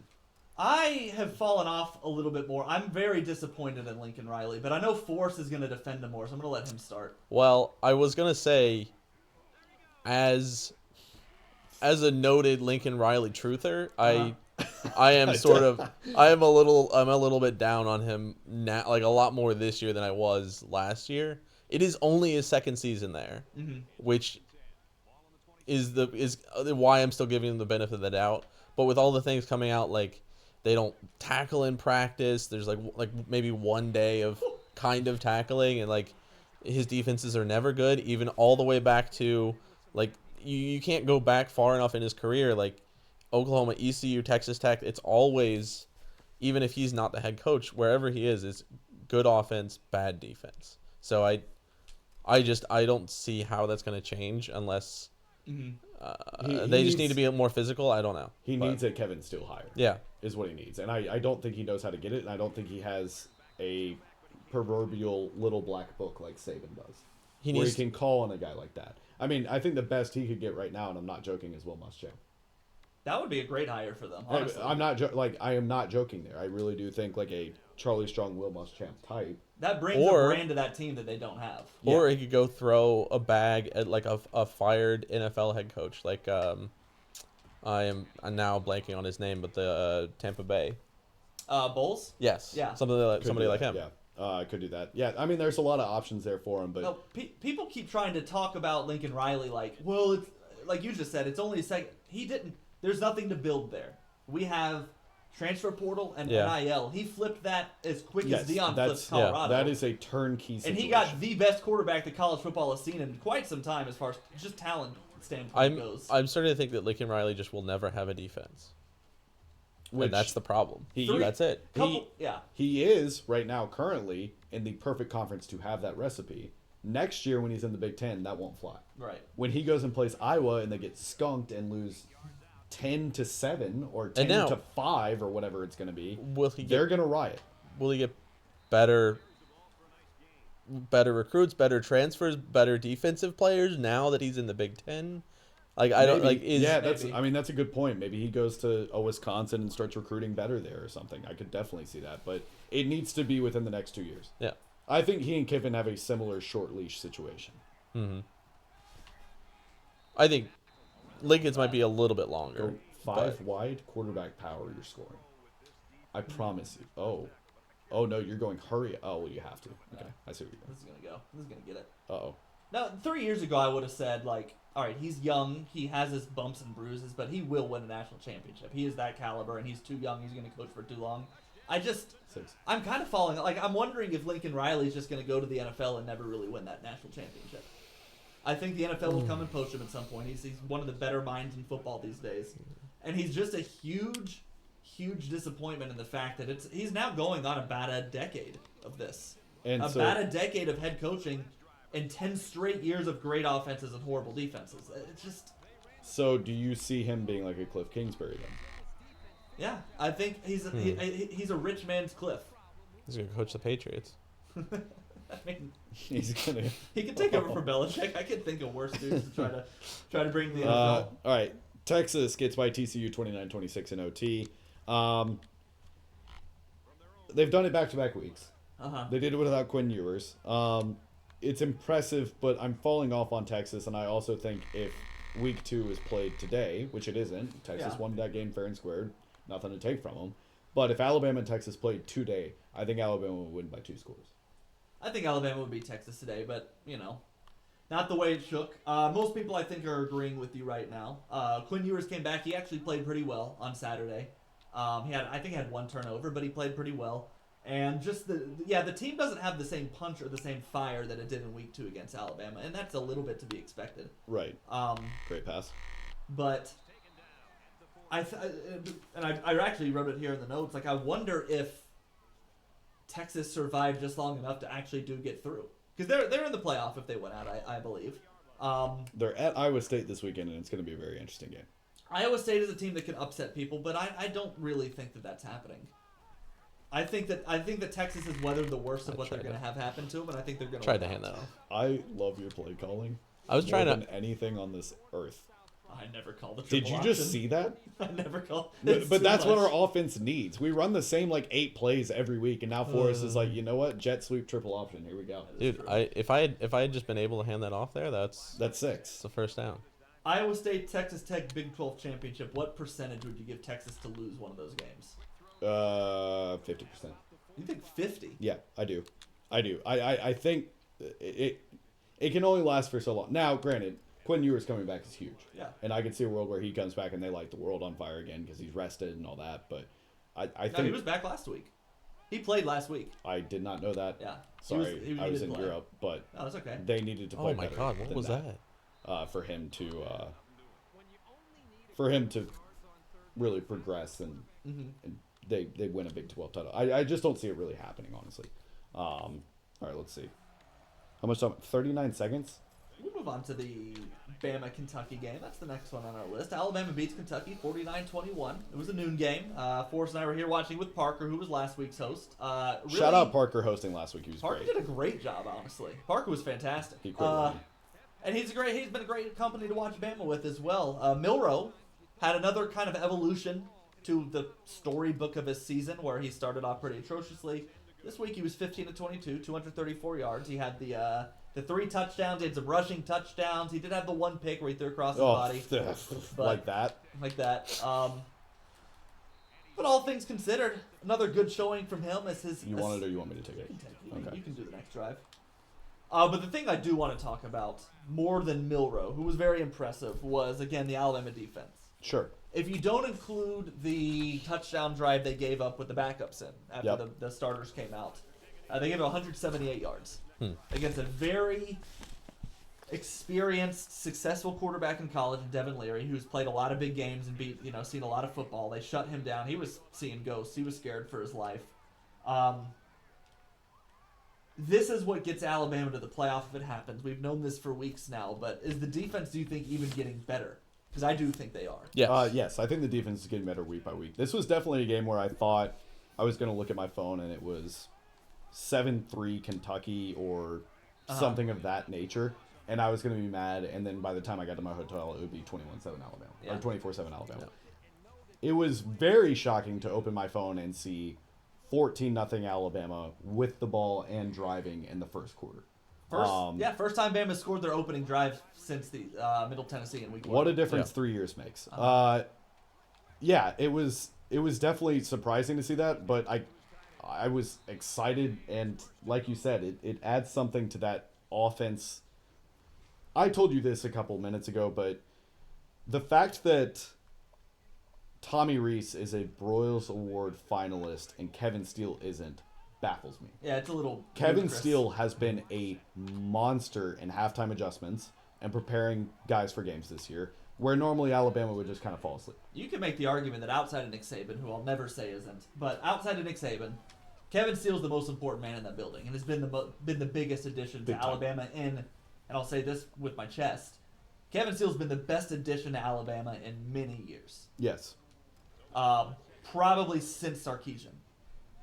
Speaker 1: I have fallen off a little bit more. I'm very disappointed in Lincoln Riley, but I know Forrest is going to defend him more, so I'm going to let him start.
Speaker 3: Well, I was gonna say, as a noted Lincoln Riley truther, I am I'm a little bit down on him now, like a lot more this year than I was last year. It is only his second season there, which is why I'm still giving him the benefit of the doubt. But with all the things coming out, like they don't tackle in practice, there's like maybe one day of kind of tackling, and like his defenses are never good, even all the way back to like you can't go back far enough in his career, like Oklahoma, ECU, Texas Tech. It's always, even if he's not the head coach, wherever he is good offense, bad defense. So I don't see how that's going to change unless they just need to be more physical. I don't know.
Speaker 2: He needs a Kevin Steele hire.
Speaker 3: Yeah.
Speaker 2: Is what he needs. And I don't think he knows how to get it, and I don't think he has a proverbial little black book like Saban does. He can call on a guy like that. I mean, I think the best he could get right now, and I'm not joking, is Will Muschamp.
Speaker 1: That would be a great hire for them, honestly.
Speaker 2: I am not joking there. I really do think like a Charlie Strong, Will Muschamp type.
Speaker 1: That brings a brand to that team that they don't have.
Speaker 3: Or he could go throw a bag at like a fired NFL head coach, like I'm now blanking on his name, but the Tampa Bay
Speaker 1: Bulls.
Speaker 3: Yes.
Speaker 1: Yeah.
Speaker 3: Somebody like him.
Speaker 2: Yeah. I could do that. Yeah, I mean, there's a lot of options there for him, but
Speaker 1: No, people keep trying to talk about Lincoln Riley like, well, it's like you just said, it's only a second. He didn't. There's nothing to build there. We have transfer portal and
Speaker 3: Yeah.
Speaker 1: NIL. He flipped that as quick
Speaker 2: Yes,
Speaker 1: as Dion
Speaker 2: that's-
Speaker 1: flipped Colorado.
Speaker 2: That is a turnkey situation.
Speaker 1: And he got the best quarterback that college football has seen in quite some time as far as just talent standpoint goes.
Speaker 3: I'm starting to think that Lincoln Riley just will never have a defense.
Speaker 2: Which
Speaker 3: And that's the problem. That's it.
Speaker 2: He is right now currently in the perfect conference to have that recipe. Next year when he's in the Big Ten, that won't fly.
Speaker 1: Right.
Speaker 2: When he goes and plays Iowa and they get skunked and lose 10-7 or 10-5 or whatever it's going to be, they're going to riot.
Speaker 3: Will he get better recruits, better transfers, better defensive players now that he's in the Big Ten? Like I don't like is
Speaker 2: that's a good point. Maybe he goes to Wisconsin and starts recruiting better there or something. I could definitely see that, but it needs to be within the next 2 years.
Speaker 3: Yeah.
Speaker 2: I think he and Kiffin have a similar short leash situation.
Speaker 3: Mm-hmm. I think Lincoln's might be a little bit longer.
Speaker 2: Go 5 wide, quarterback power, you're scoring. I promise you. Oh no, you're going hurry. Oh, well, you have to. Okay, I see what you're doing.
Speaker 1: This is gonna go. This is gonna get it.
Speaker 2: Uh-oh.
Speaker 1: Now, 3 years ago, I would have said, like, all right, he's young, he has his bumps and bruises, but he will win a national championship. He is that caliber, and he's too young. He's going to coach for too long. I'm kind of falling. Like, I'm wondering if Lincoln Riley's just going to go to the NFL and never really win that national championship. I think the NFL will come and poach him at some point. He's one of the better minds in football these days, and he's just a huge disappointment in the fact that he's now going on about a decade of this,
Speaker 2: and
Speaker 1: about a decade of head coaching. And 10 straight years of great offenses and horrible defenses. It's just.
Speaker 2: So, do you see him being like a Cliff Kingsbury then?
Speaker 1: Yeah, I think he's a rich man's Cliff.
Speaker 3: He's gonna coach the Patriots.
Speaker 1: I mean,
Speaker 2: he's gonna.
Speaker 1: He could take over for Belichick. I could think of worse dudes to try to bring the NFL.
Speaker 2: All right, Texas gets by TCU 29-26 in OT. They've done it back-to-back weeks. They did it without Quinn Ewers. It's impressive, but I'm falling off on Texas, and I also think if week 2 is played today, which it isn't, Texas won that game fair and square, nothing to take from them. But if Alabama and Texas played today, I think Alabama would win by 2 scores.
Speaker 1: I think Alabama would beat Texas today, but, not the way it shook. Most people, I think, are agreeing with you right now. Quinn Ewers came back. He actually played pretty well on Saturday. I think he had 1 turnover, but he played pretty well. And just the team doesn't have the same punch or the same fire that it did in week 2 against Alabama, and that's a little bit to be expected.
Speaker 2: Right. Great pass.
Speaker 1: But I actually wrote it here in the notes. Like, I wonder if Texas survived just long enough to actually get through, because they're in the playoff if they win out. I believe.
Speaker 2: They're at Iowa State this weekend, and it's going to be a very interesting game.
Speaker 1: Iowa State is a team that can upset people, but I don't really think that that's happening. I think that Texas has weathered the worst of what they're going to have happen to them, and I think they're going to
Speaker 3: try to hand that off.
Speaker 2: I love your play calling.
Speaker 3: I was trying
Speaker 2: than anything on this earth.
Speaker 1: I never called the triple
Speaker 2: Did you
Speaker 1: option.
Speaker 2: just see that?
Speaker 1: I never called.
Speaker 2: But that's what our offense needs. We run the same 8 plays every week, and now Forrest is like, you know what? Jet sweep triple option. Here we go.
Speaker 3: Dude, if I had just been able to hand that off there, that's
Speaker 2: 6.
Speaker 3: It's the first down.
Speaker 1: Iowa State, Texas Tech, Big 12 championship. What percentage would you give Texas to lose one of those games?
Speaker 2: 50%.
Speaker 1: You think 50?
Speaker 2: Yeah, I do. I think it can only last for so long. Now, granted, Quinn Ewers coming back is huge.
Speaker 1: Yeah.
Speaker 2: And I can see a world where he comes back and they light the world on fire again because he's rested and all that. But I think
Speaker 1: he was back last week. He played last week.
Speaker 2: I did not know that.
Speaker 1: Yeah.
Speaker 2: Sorry, I was in Europe, but
Speaker 1: that's okay.
Speaker 2: They needed to play.
Speaker 3: Oh my God, what was that?
Speaker 2: For him to really progress and they win a Big 12 title. I just don't see it really happening, honestly. All right, let's see. How much time? 39 seconds?
Speaker 1: We'll move on to the Bama-Kentucky game. That's the next one on our list. Alabama beats Kentucky 49-21. It was a noon game. Forrest and I were here watching with Parker, who was last week's host. Really,
Speaker 2: shout out Parker hosting last week. He was
Speaker 1: Parker
Speaker 2: great.
Speaker 1: did a great job, honestly. Parker was fantastic.
Speaker 2: He quit
Speaker 1: and he's been a great company to watch Bama with as well. Milroe had another kind of evolution to the storybook of his season, where he started off pretty atrociously. This week he was 15-22, 234 yards. He had the 3 touchdowns. He had some rushing touchdowns. He did have the 1 pick where he threw across his body.
Speaker 2: Like that.
Speaker 1: But all things considered, another good showing from him as his.
Speaker 2: You want it or you want me to take it?
Speaker 1: Okay. You can do the next drive. But the thing I do want to talk about more than Milroe, who was very impressive, was again the Alabama defense.
Speaker 2: Sure.
Speaker 1: If you don't include the touchdown drive they gave up with the backups in after the starters came out, they gave 178 yards against a very experienced, successful quarterback in college, Devin Leary, who's played a lot of big games and seen a lot of football. They shut him down. He was seeing ghosts. He was scared for his life. This is what gets Alabama to the playoff if it happens. We've known this for weeks now, but is the defense, do you think, even getting better? Because I do think they are.
Speaker 2: Yes, I think the defense is getting better week by week. This was definitely a game where I thought I was going to look at my phone and it was 7-3 Kentucky or something of that nature, and I was going to be mad, and then by the time I got to my hotel, it would be 21-7 Alabama, or 24-7 Alabama. Yeah. It was very shocking to open my phone and see 14-0 Alabama with the ball and driving in the first quarter.
Speaker 1: First time Bama scored their opening drive since the Middle Tennessee in week 1.
Speaker 2: What a difference 3 years makes. It was definitely surprising to see that, but I was excited, and like you said, it adds something to that offense. I told you this a couple minutes ago, but the fact that Tommy Rees is a Broyles Award finalist and Kevin Steele isn't baffles me.
Speaker 1: Yeah, it's a little...
Speaker 2: Kevin Steele has been a monster in halftime adjustments and preparing guys for games this year, where normally Alabama would just kind of fall asleep.
Speaker 1: You can make the argument that outside of Nick Saban, who I'll never say isn't, but outside of Nick Saban, Kevin Steele's the most important man in that building and has been the biggest addition to Alabama and I'll say this with my chest, Kevin Steele's been the best addition to Alabama in many years.
Speaker 2: Yes.
Speaker 1: Probably since Sarkisian.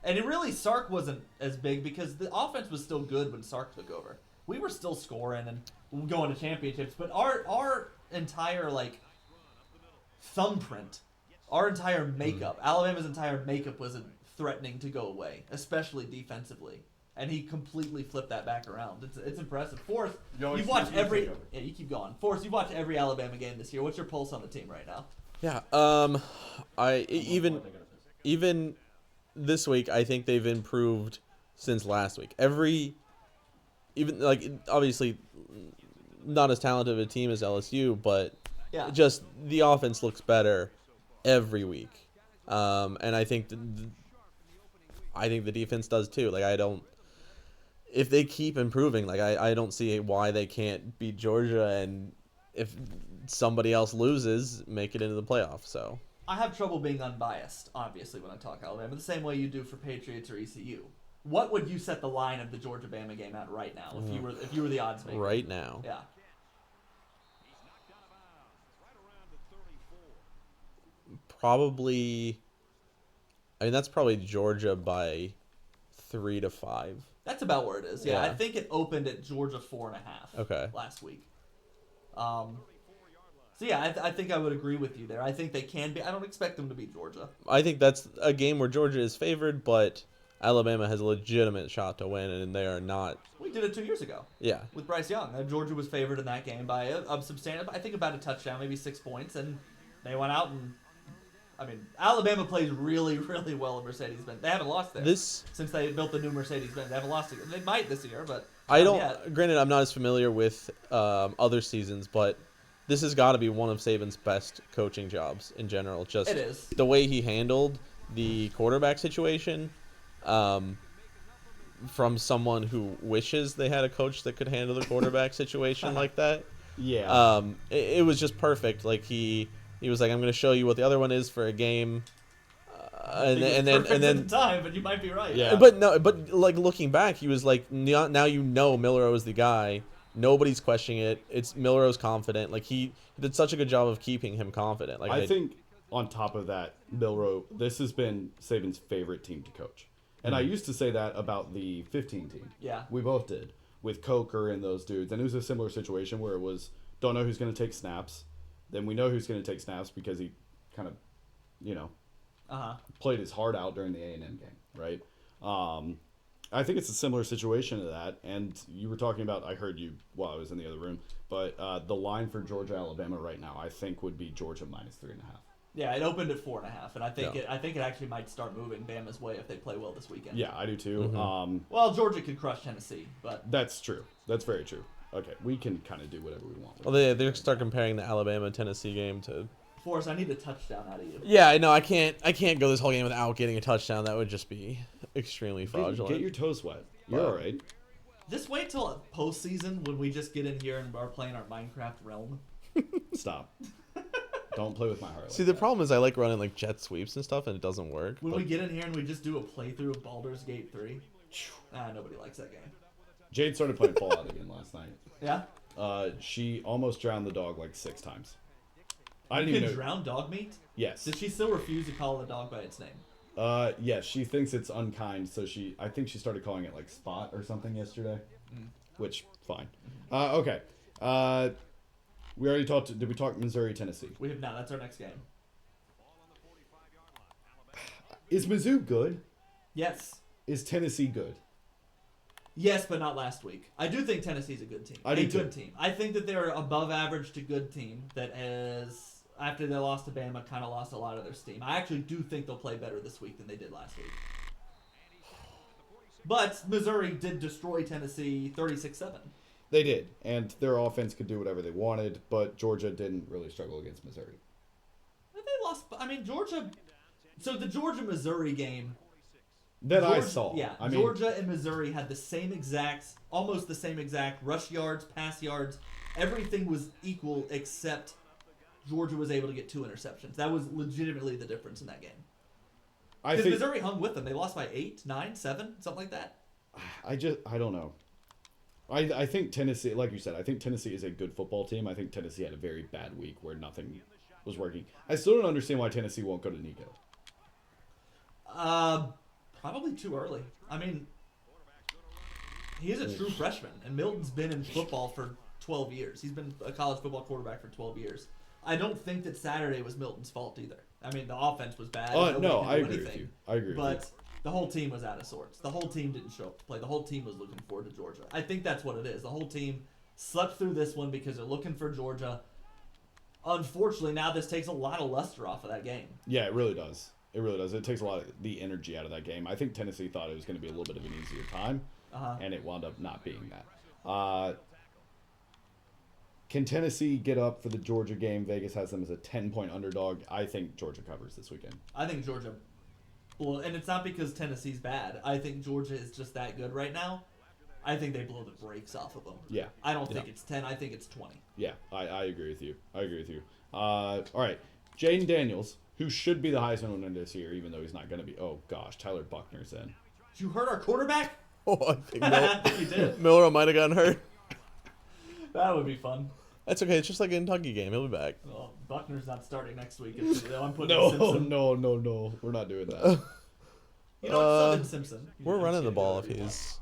Speaker 1: And it really, Sark wasn't as big because the offense was still good when Sark took over. We were still scoring and going to championships, but our entire, thumbprint, our entire makeup, Alabama's entire makeup wasn't threatening to go away, especially defensively. And he completely flipped that back around. It's impressive. Forrest, you've watched every... Yeah, you keep going. Forrest, you've watched every Alabama game this year. What's your pulse on the team right now?
Speaker 3: Yeah, even this week, I think they've improved since last week. Obviously, not as talented of a team as LSU, but just the offense looks better every week. And I think the defense does too. If they keep improving, I don't see why they can't beat Georgia, and if somebody else loses, make it into the playoffs. So
Speaker 1: I have trouble being unbiased, obviously, when I talk Alabama, the same way you do for Patriots or ECU. What would you set the line of the Georgia-Bama game at right now if you were the odds maker?
Speaker 3: Right now.
Speaker 1: Yeah.
Speaker 3: Probably, that's probably Georgia by 3 to 5.
Speaker 1: That's about where it is. Yeah. I think it opened at Georgia 4.5 last week. I think I would agree with you there. I think they can be. I don't expect them to beat Georgia.
Speaker 3: I think that's a game where Georgia is favored, but Alabama has a legitimate shot to win, and they are not.
Speaker 1: We did it 2 years ago.
Speaker 3: Yeah.
Speaker 1: With Bryce Young. Georgia was favored in that game by a substantial, I think about a touchdown, maybe 6 points, and they went out and... Alabama plays really, really well in Mercedes-Benz. They haven't lost there since they built the new Mercedes-Benz. They haven't lost it. They might this year, but
Speaker 3: Granted, I'm not as familiar with other seasons, but this has got to be one of Saban's best coaching jobs in general. Just
Speaker 1: it is.
Speaker 3: The way he handled the quarterback situation, from someone who wishes they had a coach that could handle the quarterback situation like that.
Speaker 2: Yeah.
Speaker 3: It was just perfect. He was like, I'm going to show you what the other one is for a game, and then
Speaker 1: at the time, but you might be right.
Speaker 3: Yeah. But looking back, he was like, now Milroe is the guy. Nobody's questioning it. It's Milroe's confident. He did such a good job of keeping him confident.
Speaker 2: I think on top of that, Milroe, this has been Saban's favorite team to coach, and I used to say that about the 15 team.
Speaker 1: Yeah,
Speaker 2: we both did with Coker and those dudes, and it was a similar situation where it was don't know who's going to take snaps. Then we know who's going to take snaps because he kind of, played his heart out during the A&M game, right? I think it's a similar situation to that. And you were talking about, I heard you while I was in the other room, but the line for Georgia-Alabama right now, I think would be Georgia minus 3.5.
Speaker 1: Yeah, it opened at 4.5, and I think it actually might start moving Bama's way if they play well this weekend.
Speaker 2: Yeah, I do too.
Speaker 1: Mm-hmm. Georgia could crush Tennessee, but
Speaker 2: that's true. That's very true. Okay, we can kind of do whatever we want.
Speaker 3: Well, they start comparing the Alabama-Tennessee game to
Speaker 1: Forrest, I need a touchdown out of you.
Speaker 3: Yeah, I know. I can't go this whole game without getting a touchdown. That would just be extremely fraudulent.
Speaker 2: Get your toes wet. You're all right.
Speaker 1: Just wait till postseason when we just get in here and are playing our Minecraft realm.
Speaker 2: Stop. Don't play with my heart.
Speaker 3: See, the problem is I like running like jet sweeps and stuff, and it doesn't work.
Speaker 1: When we get in here and we just do a playthrough of Baldur's Gate 3, nobody likes that game.
Speaker 2: Jade started playing Fallout again last night.
Speaker 1: Yeah?
Speaker 2: She almost drowned the dog like 6 times. I
Speaker 1: You
Speaker 2: didn't
Speaker 1: can
Speaker 2: even know.
Speaker 1: drown dog meat?
Speaker 2: Yes.
Speaker 1: Did she still refuse to call the dog by its name?
Speaker 2: Yes, she thinks it's unkind, so I think she started calling it like Spot or something yesterday. Which, fine. Okay. We already talked. Did we talk Missouri, Tennessee?
Speaker 1: We have not. That's our next game.
Speaker 2: Is Mizzou good?
Speaker 1: Yes.
Speaker 2: Is Tennessee good?
Speaker 1: Yes, but not last week. I do think Tennessee's a good team.
Speaker 2: I do
Speaker 1: good
Speaker 2: too.
Speaker 1: team. I think that they're above average to good team that has, after they lost to Bama, kind of lost a lot of their steam. I actually do think they'll play better this week than they did last week. But Missouri did destroy Tennessee 36-7.
Speaker 2: They did, and their offense could do whatever they wanted, but Georgia didn't really struggle against Missouri.
Speaker 1: They lost. I mean, Georgia. So the Georgia-Missouri game.
Speaker 2: That I
Speaker 1: Georgia,
Speaker 2: saw.
Speaker 1: Yeah,
Speaker 2: I mean,
Speaker 1: Georgia and Missouri had the same exact, almost the same exact rush yards, pass yards. Everything was equal except Georgia was able to get 2 interceptions. That was legitimately the difference in that game. Because Missouri hung with them. They lost by 8, 9, 7, something like that.
Speaker 2: I don't know. I think Tennessee, like you said, I think Tennessee is a good football team. I think Tennessee had a very bad week where nothing was working. I still don't understand why Tennessee won't go to Nico.
Speaker 1: Probably too early. I mean, he is a true freshman, and Milton's been in football for 12 years. He's been a college football quarterback for 12 years. I don't think that Saturday was Milton's fault either. I mean, the offense was bad.
Speaker 2: No, I agree with you.
Speaker 1: But the whole team was out of sorts. The whole team didn't show up to play. The whole team was looking forward to Georgia. I think that's what it is. The whole team slept through this one because they're looking for Georgia. Unfortunately, now this takes a lot of luster off of that game.
Speaker 2: Yeah, it really does. It really does. It takes a lot of the energy out of that game. I think Tennessee thought it was going to be a little bit of an easier time, and it wound up not being that. Can Tennessee get up for the Georgia game? Vegas has them as a 10-point underdog. I think Georgia covers this weekend.
Speaker 1: I think Georgia, well, and it's not because Tennessee's bad. I think Georgia is just that good right now. I think they blow the brakes off of them.
Speaker 2: Yeah.
Speaker 1: I don't think it's 10. I think it's 20.
Speaker 2: Yeah, I agree with you. All right, Jayden Daniels, who should be the Heisman winner this year, even though he's not going to be. Oh, gosh, Tyler Buckner's in.
Speaker 1: Did you hurt our quarterback?
Speaker 3: Oh, I think
Speaker 1: You did.
Speaker 3: Miller might have gotten hurt.
Speaker 1: That would be fun.
Speaker 3: That's okay. It's just like a Kentucky game. He'll be back.
Speaker 1: Well, Buckner's not starting next week. I'm putting
Speaker 2: No,
Speaker 1: Simpson.
Speaker 2: no. We're not doing that.
Speaker 1: You know what? Subbing Simpson.
Speaker 3: We're running the ball if he's...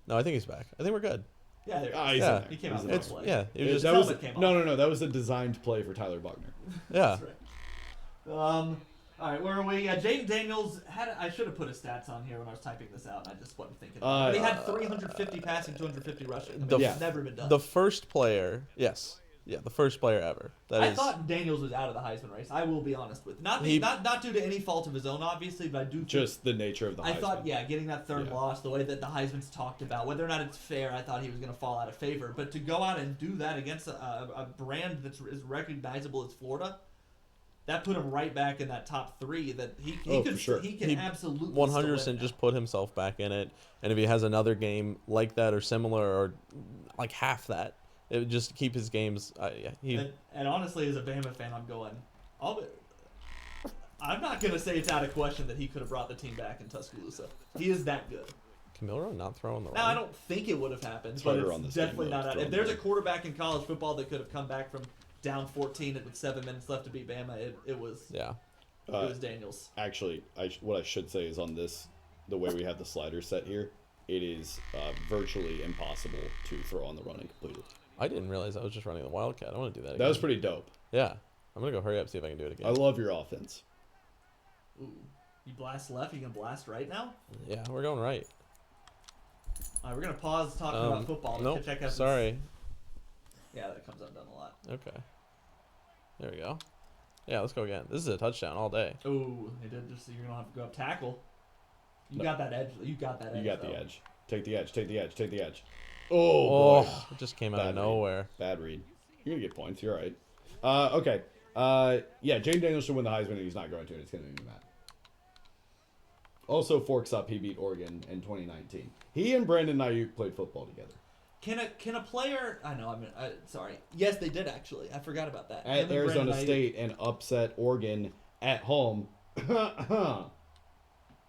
Speaker 3: No, I think he's back. I think we're good.
Speaker 1: Yeah, there
Speaker 2: He's in there.
Speaker 1: He came out
Speaker 2: He's
Speaker 1: of
Speaker 2: in
Speaker 1: the
Speaker 2: there.
Speaker 1: play.
Speaker 3: Yeah, it was just...
Speaker 2: That was
Speaker 1: helmet came off.
Speaker 2: no. That was a designed play for Tyler Buckner.
Speaker 3: Yeah.
Speaker 1: That's right. All right, where are we? Jayden Daniels I should have put his stats on here when I was typing this out. And I just wasn't thinking. But he had 350 passing, 250 rushing. I mean, it's never been done.
Speaker 3: The first player, yes. Yeah, the first player ever.
Speaker 1: I thought Daniels was out of the Heisman race. I will be honest with you. Not due to any fault of his own, obviously, but I do think,
Speaker 2: Just the nature of the Heisman.
Speaker 1: I thought, getting that third loss, the way that the Heisman's talked about, whether or not it's fair, I thought he was going to fall out of favor. But to go out and do that against a brand that's as recognizable as Florida, that put him right back in that top 3. That he could,
Speaker 2: for sure.
Speaker 1: he can absolutely
Speaker 3: 100% just put himself back in it. And if he has another game like that or similar or like half that, it would just keep his games.
Speaker 1: And honestly, as a Bama fan, I'm going. I'm not going to say it's out of question that he could have brought the team back in Tuscaloosa. He is that good.
Speaker 3: Camilo not throwing the run.
Speaker 1: Now, I don't think it would have happened, but it's definitely not out. If there's a quarterback in college football that could have come back from down 14 with 7 minutes left to beat Bama, it was Daniels.
Speaker 2: Actually, what I should say is on this, the way we have the slider set here, it is virtually impossible to throw on the running completely.
Speaker 3: I didn't realize I was just running the Wildcat. I want to do that again.
Speaker 2: That was pretty dope.
Speaker 3: Yeah. I'm going to go hurry up see if I can do it again.
Speaker 2: I love your offense.
Speaker 1: Ooh. You blast left, you can blast right now?
Speaker 3: Yeah, we're going right.
Speaker 1: All right, we're going to pause talking about football.
Speaker 3: Nope,
Speaker 1: check out
Speaker 3: sorry.
Speaker 1: Yeah, that comes undone a lot.
Speaker 3: Okay. There we go. Yeah, let's go again. This is a touchdown all day.
Speaker 1: Ooh, it did just, you're going to have to go up tackle. You got that edge. You got that edge.
Speaker 2: You got the edge. Take the edge.
Speaker 3: Oh,
Speaker 2: boy.
Speaker 3: it just came out of nowhere.
Speaker 2: Bad read. You're going to get points. You're all right. Okay. Yeah, Jayden Daniels should win the Heisman, and he's not going to, and it's going to be Matt. Also, forks up, he beat Oregon in 2019. He and Brandon Ayuk played football together.
Speaker 1: Can a player? I know. Sorry. Yes, they did actually. I forgot about that.
Speaker 2: At Arizona State and upset Oregon at home.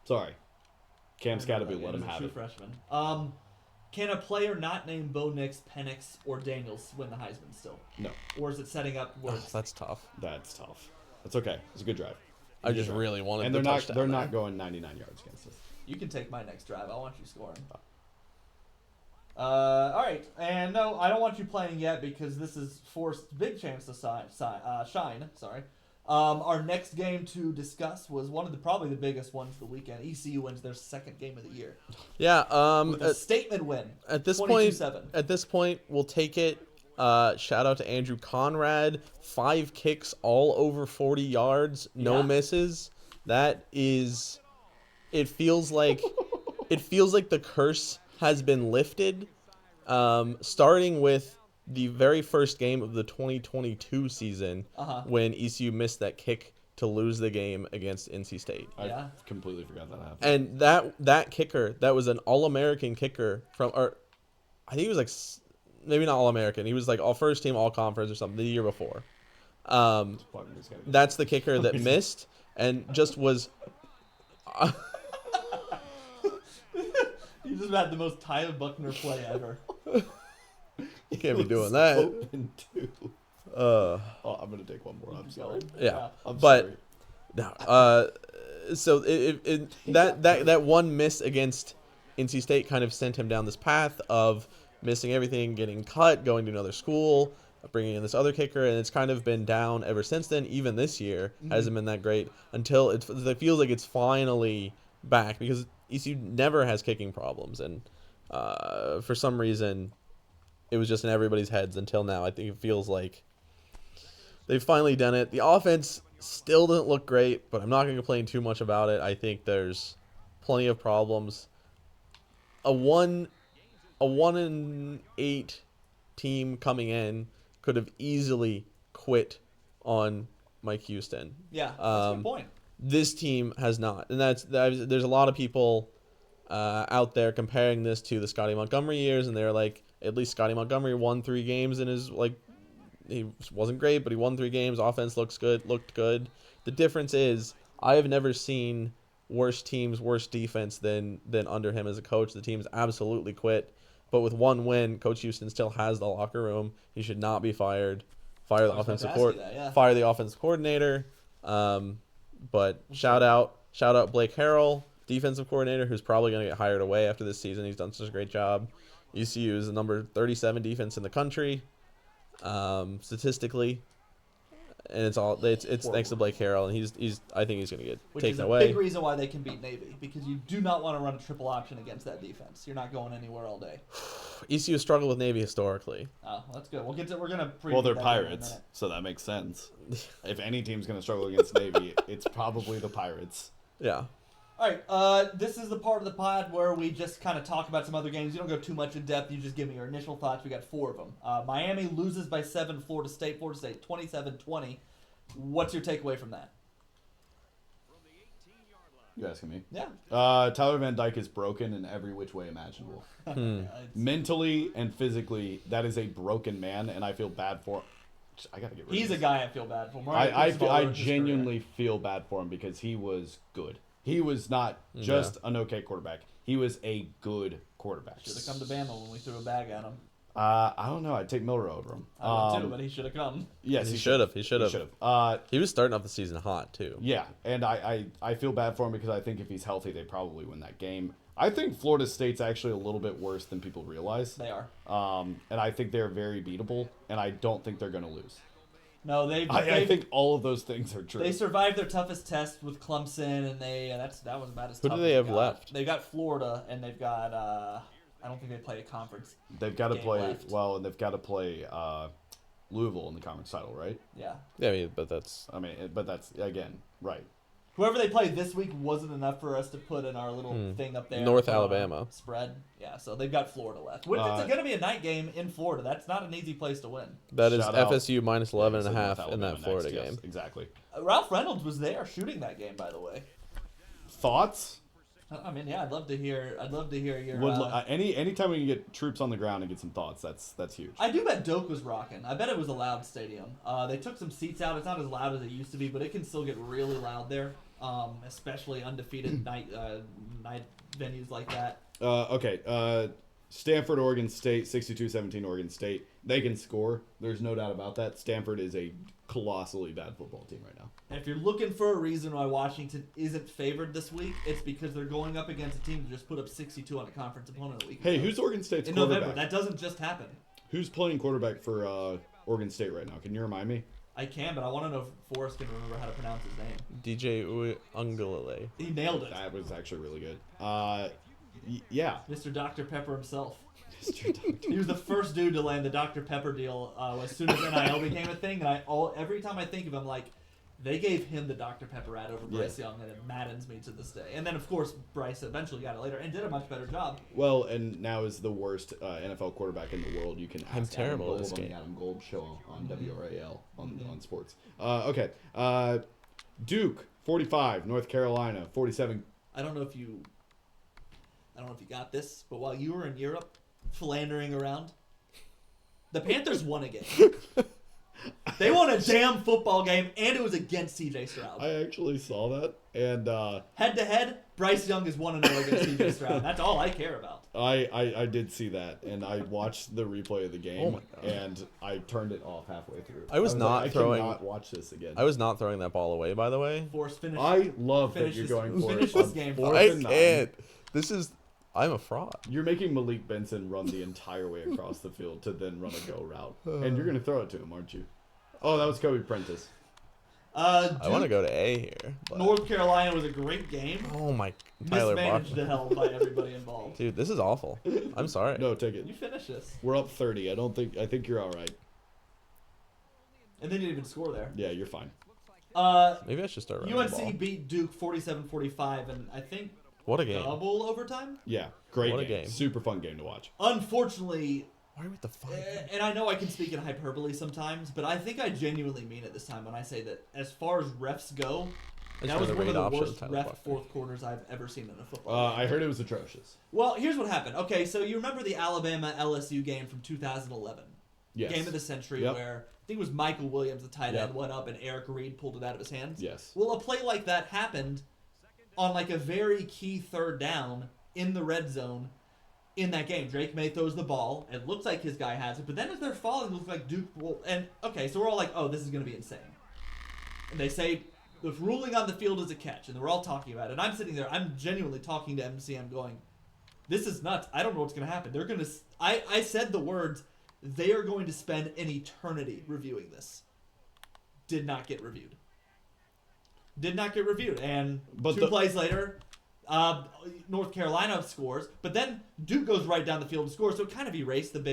Speaker 2: Sorry, Cam's got to be let him have it.
Speaker 1: Freshman. Can a player not named Bo Nix, Penix, or Daniels win the Heisman still?
Speaker 2: No.
Speaker 1: Or is it setting up worse?
Speaker 3: That's tough.
Speaker 2: That's tough. That's okay. It's a good drive.
Speaker 3: I just really wanted.
Speaker 2: And they're not going 99 yards against us.
Speaker 1: You can take my next drive. I want you scoring. All right, and no, I don't want you playing yet because this is Forrest's big chance to shine. Sorry. Our next game to discuss was one of probably the biggest ones of the weekend. ECU wins their second game of the year.
Speaker 3: Yeah.
Speaker 1: With a statement win.
Speaker 3: At this point, we'll take it. Shout out to Andrew Conrad. 5 kicks, all over 40 yards, no misses. That is. It feels like the curse has been lifted. Starting with the very first game of the 2022 season, when ECU missed that kick to lose the game against NC State.
Speaker 2: I completely forgot that happened.
Speaker 3: And that kicker, that was an All-American kicker from, or I think he was like, maybe not All-American. He was like all first team All-Conference or something the year before. That's the kicker that missed and just was.
Speaker 1: You just had the most Tyler Buckner play ever.
Speaker 3: You can't be doing that.
Speaker 2: I'm gonna take one more. I'm sorry.
Speaker 3: Yeah,
Speaker 2: I'm
Speaker 3: sorry.
Speaker 2: No.
Speaker 3: So that one miss against NC State kind of sent him down this path of missing everything, getting cut, going to another school, bringing in this other kicker, and it's kind of been down ever since then. Even this year hasn't been that great until it feels like it's finally back because ECU never has kicking problems, and for some reason it was just in everybody's heads until now. I think it feels like they've finally done it. The offense still doesn't look great, but I'm not going to complain too much about it. I think there's plenty of problems. A 1-8 team coming in could have easily quit on Mike Houston.
Speaker 1: Yeah, that's a good point.
Speaker 3: This team has not, and there's a lot of people out there comparing this to the Scotty Montgomery years, and they're like, at least Scotty Montgomery won 3 games and is like, he wasn't great, but he won 3 games. Offense looked good. The difference is I have never seen worse teams, worse defense than under him as a coach. The team's absolutely quit. But with 1 win, Coach Houston still has the locker room. He should not be fired. Fire the offensive coordinator. But shout out Blake Harrell, defensive coordinator, who's probably going to get hired away after this season. He's done such a great job. ECU is the number 37 defense in the country, statistically, and it's thanks to Blake Harrell, and I think he's going to get taken away.
Speaker 1: Which is a big reason why they can beat Navy, because you do not want to run a triple option against that defense. You're not going anywhere all day.
Speaker 3: ECU struggled with Navy historically.
Speaker 1: Oh, that's good. We're gonna.
Speaker 2: Well, they're Pirates, so that makes sense. If any team's going to struggle against Navy, it's probably the Pirates.
Speaker 3: Yeah.
Speaker 1: All right, this is the part of the pod where we just kind of talk about some other games. You don't go too much in depth. You just give me your initial thoughts. We got 4 of them. Miami loses by 7 to Florida State. 27-20. What's your takeaway from that?
Speaker 2: You asking me?
Speaker 1: Yeah.
Speaker 2: Tyler Van Dyke is broken in every which way imaginable. Mentally and physically, that is a broken man, and I feel bad for him. I gotta get rid of
Speaker 1: He's a guy I feel bad for.
Speaker 2: I genuinely feel bad for him because he was good. He was not just an okay quarterback. He was a good quarterback.
Speaker 1: Should have come to Bama when we threw a bag at him.
Speaker 2: I don't know. I'd take Miller over him.
Speaker 1: I would too, but he should have come.
Speaker 3: Yes, he should have. He was starting off the season hot too.
Speaker 2: Yeah, and I feel bad for him because I think if he's healthy, they probably win that game. I think Florida State's actually a little bit worse than people realize.
Speaker 1: They are.
Speaker 2: And I think they're very beatable, and I don't think they're going to lose.
Speaker 1: No,
Speaker 2: I think all of those things are true.
Speaker 1: They survived their toughest test with Clemson, and that was about as tough.
Speaker 3: Who do they have left?
Speaker 1: They've got Florida, and they've got. I don't think they play a conference.
Speaker 2: They've got to play and they've got to play Louisville in the conference title, right?
Speaker 1: Yeah.
Speaker 3: Yeah, but that's
Speaker 2: again right.
Speaker 1: Whoever they played this week wasn't enough for us to put in our little thing up there.
Speaker 3: North Alabama.
Speaker 1: Spread. Yeah, so they've got Florida left. Which it's going to be a night game in Florida. That's not an easy place to win.
Speaker 3: That is
Speaker 2: Shout out.
Speaker 3: FSU minus 11 and a half
Speaker 2: North
Speaker 3: in that
Speaker 2: Alabama
Speaker 3: Florida
Speaker 2: next,
Speaker 3: game.
Speaker 2: yes, exactly.
Speaker 1: Ralph Reynolds was there shooting that game, by the way.
Speaker 2: Thoughts?
Speaker 1: I mean, yeah, I'd love to hear your.
Speaker 2: Anytime we can get troops on the ground and get some thoughts, that's huge.
Speaker 1: I do bet Doak was rocking. I bet it was a loud stadium. They took some seats out. It's not as loud as it used to be, but it can still get really loud there, especially undefeated night venues like that.
Speaker 2: Okay. Stanford, Oregon State, 62-17 Oregon State. They can score. There's no doubt about that. Stanford is a colossally bad football team right now.
Speaker 1: And if you're looking for a reason why Washington isn't favored this week, it's because they're going up against a team that just put up 62 on a conference opponent a week ago.
Speaker 2: Hey, who's Oregon State's
Speaker 1: in
Speaker 2: quarterback?
Speaker 1: November? That doesn't just happen.
Speaker 2: Who's playing quarterback for Oregon State right now? Can you remind me?
Speaker 1: I can, but I want to know if Forrest can remember how to pronounce his name.
Speaker 3: DJ Uiagalelei.
Speaker 1: He nailed it.
Speaker 2: That was actually really good. Yeah.
Speaker 1: Mr. Dr. Pepper himself.
Speaker 2: Mr. Dr.
Speaker 1: He was the first dude to land the Dr. Pepper deal as soon as NIL became a thing. And every time I think of him, like, they gave him the Dr. Pepper ad over Bryce Young, and it maddens me to this day. And then, of course, Bryce eventually got it later and did a much better job.
Speaker 2: Well, and now is the worst NFL quarterback in the world. You can ask
Speaker 3: I'm terrible at
Speaker 2: Adam
Speaker 3: this
Speaker 2: Gold on
Speaker 3: game.
Speaker 2: the Adam Gold show on WRAL on sports. Okay. Duke, 45. North Carolina, 47.
Speaker 1: I don't know if you got this, but while you were in Europe philandering around, the Panthers won a game. They won a damn football game, and it was against C.J. Stroud.
Speaker 2: I actually saw that, and
Speaker 1: Head-to-head, Bryce Young is 1-0 against C.J. Stroud. That's all I care about.
Speaker 2: I did see that, and I watched the replay of the game,
Speaker 3: Oh my God.
Speaker 2: and I turned it off halfway through.
Speaker 3: I was not
Speaker 2: like,
Speaker 3: throwing-
Speaker 2: I cannot watch this again.
Speaker 3: I was not throwing that ball away, by the way.
Speaker 1: Forrest, finish.
Speaker 2: I love that
Speaker 1: finish
Speaker 2: you're
Speaker 1: this-
Speaker 2: going for
Speaker 1: finish
Speaker 2: it.
Speaker 1: this game.
Speaker 2: Fourth
Speaker 3: I
Speaker 2: and 9.
Speaker 3: can't. I'm a fraud.
Speaker 2: You're making Malik Benson run the entire way across the field to then run a go route. And you're going to throw it to him, aren't you? Oh, that was Kobe Prentice.
Speaker 3: I want to go to A here. But...
Speaker 1: North Carolina was a great game.
Speaker 3: Oh my, Tyler
Speaker 1: Mismanaged
Speaker 3: Buckner.
Speaker 1: to hell by everybody involved.
Speaker 3: Dude, this is awful. I'm sorry.
Speaker 2: No, take
Speaker 1: You
Speaker 2: it.
Speaker 1: finish this.
Speaker 2: We're up 30. I think you're all right.
Speaker 1: And they didn't even score there.
Speaker 2: Yeah, you're fine.
Speaker 3: Maybe I should start running the ball.
Speaker 1: UNC beat Duke 47-45, and I think
Speaker 3: What a game.
Speaker 1: double overtime.
Speaker 2: Yeah, great
Speaker 3: What a
Speaker 2: game.
Speaker 3: game.
Speaker 2: Super fun game to watch.
Speaker 1: Unfortunately,
Speaker 3: Why are we at the 5?
Speaker 1: and I know I can speak in hyperbole sometimes, but I think I genuinely mean it this time when I say that as far as refs go, that was one of the worst ref fourth quarters I've ever seen in a football game.
Speaker 2: I heard it was atrocious.
Speaker 1: Well, here's what happened. Okay, so you remember the Alabama-LSU game from 2011?
Speaker 2: Yes.
Speaker 1: Game of the century
Speaker 2: Yep.
Speaker 1: where I think it was Michael Williams, the tight
Speaker 2: Yep.
Speaker 1: end, went up and Eric Reed pulled it out of his hands.
Speaker 2: Yes.
Speaker 1: Well, a play like that happened on like a very key third down in the red zone in that game. Drake May throws the ball. It looks like his guy has it, but then as they're falling, it looks like Duke will. And okay, so we're all like, oh, this is going to be insane. And they say the ruling on the field is a catch, and we're all talking about it. And I'm sitting there, I'm genuinely talking to MCM going, this is nuts. I don't know what's going to happen. They're going to. I said the words, they are going to spend an eternity reviewing this. Did not get reviewed. And
Speaker 2: But
Speaker 1: two plays later, North Carolina scores, but then Duke goes right down the field and scores, so it kind of erased that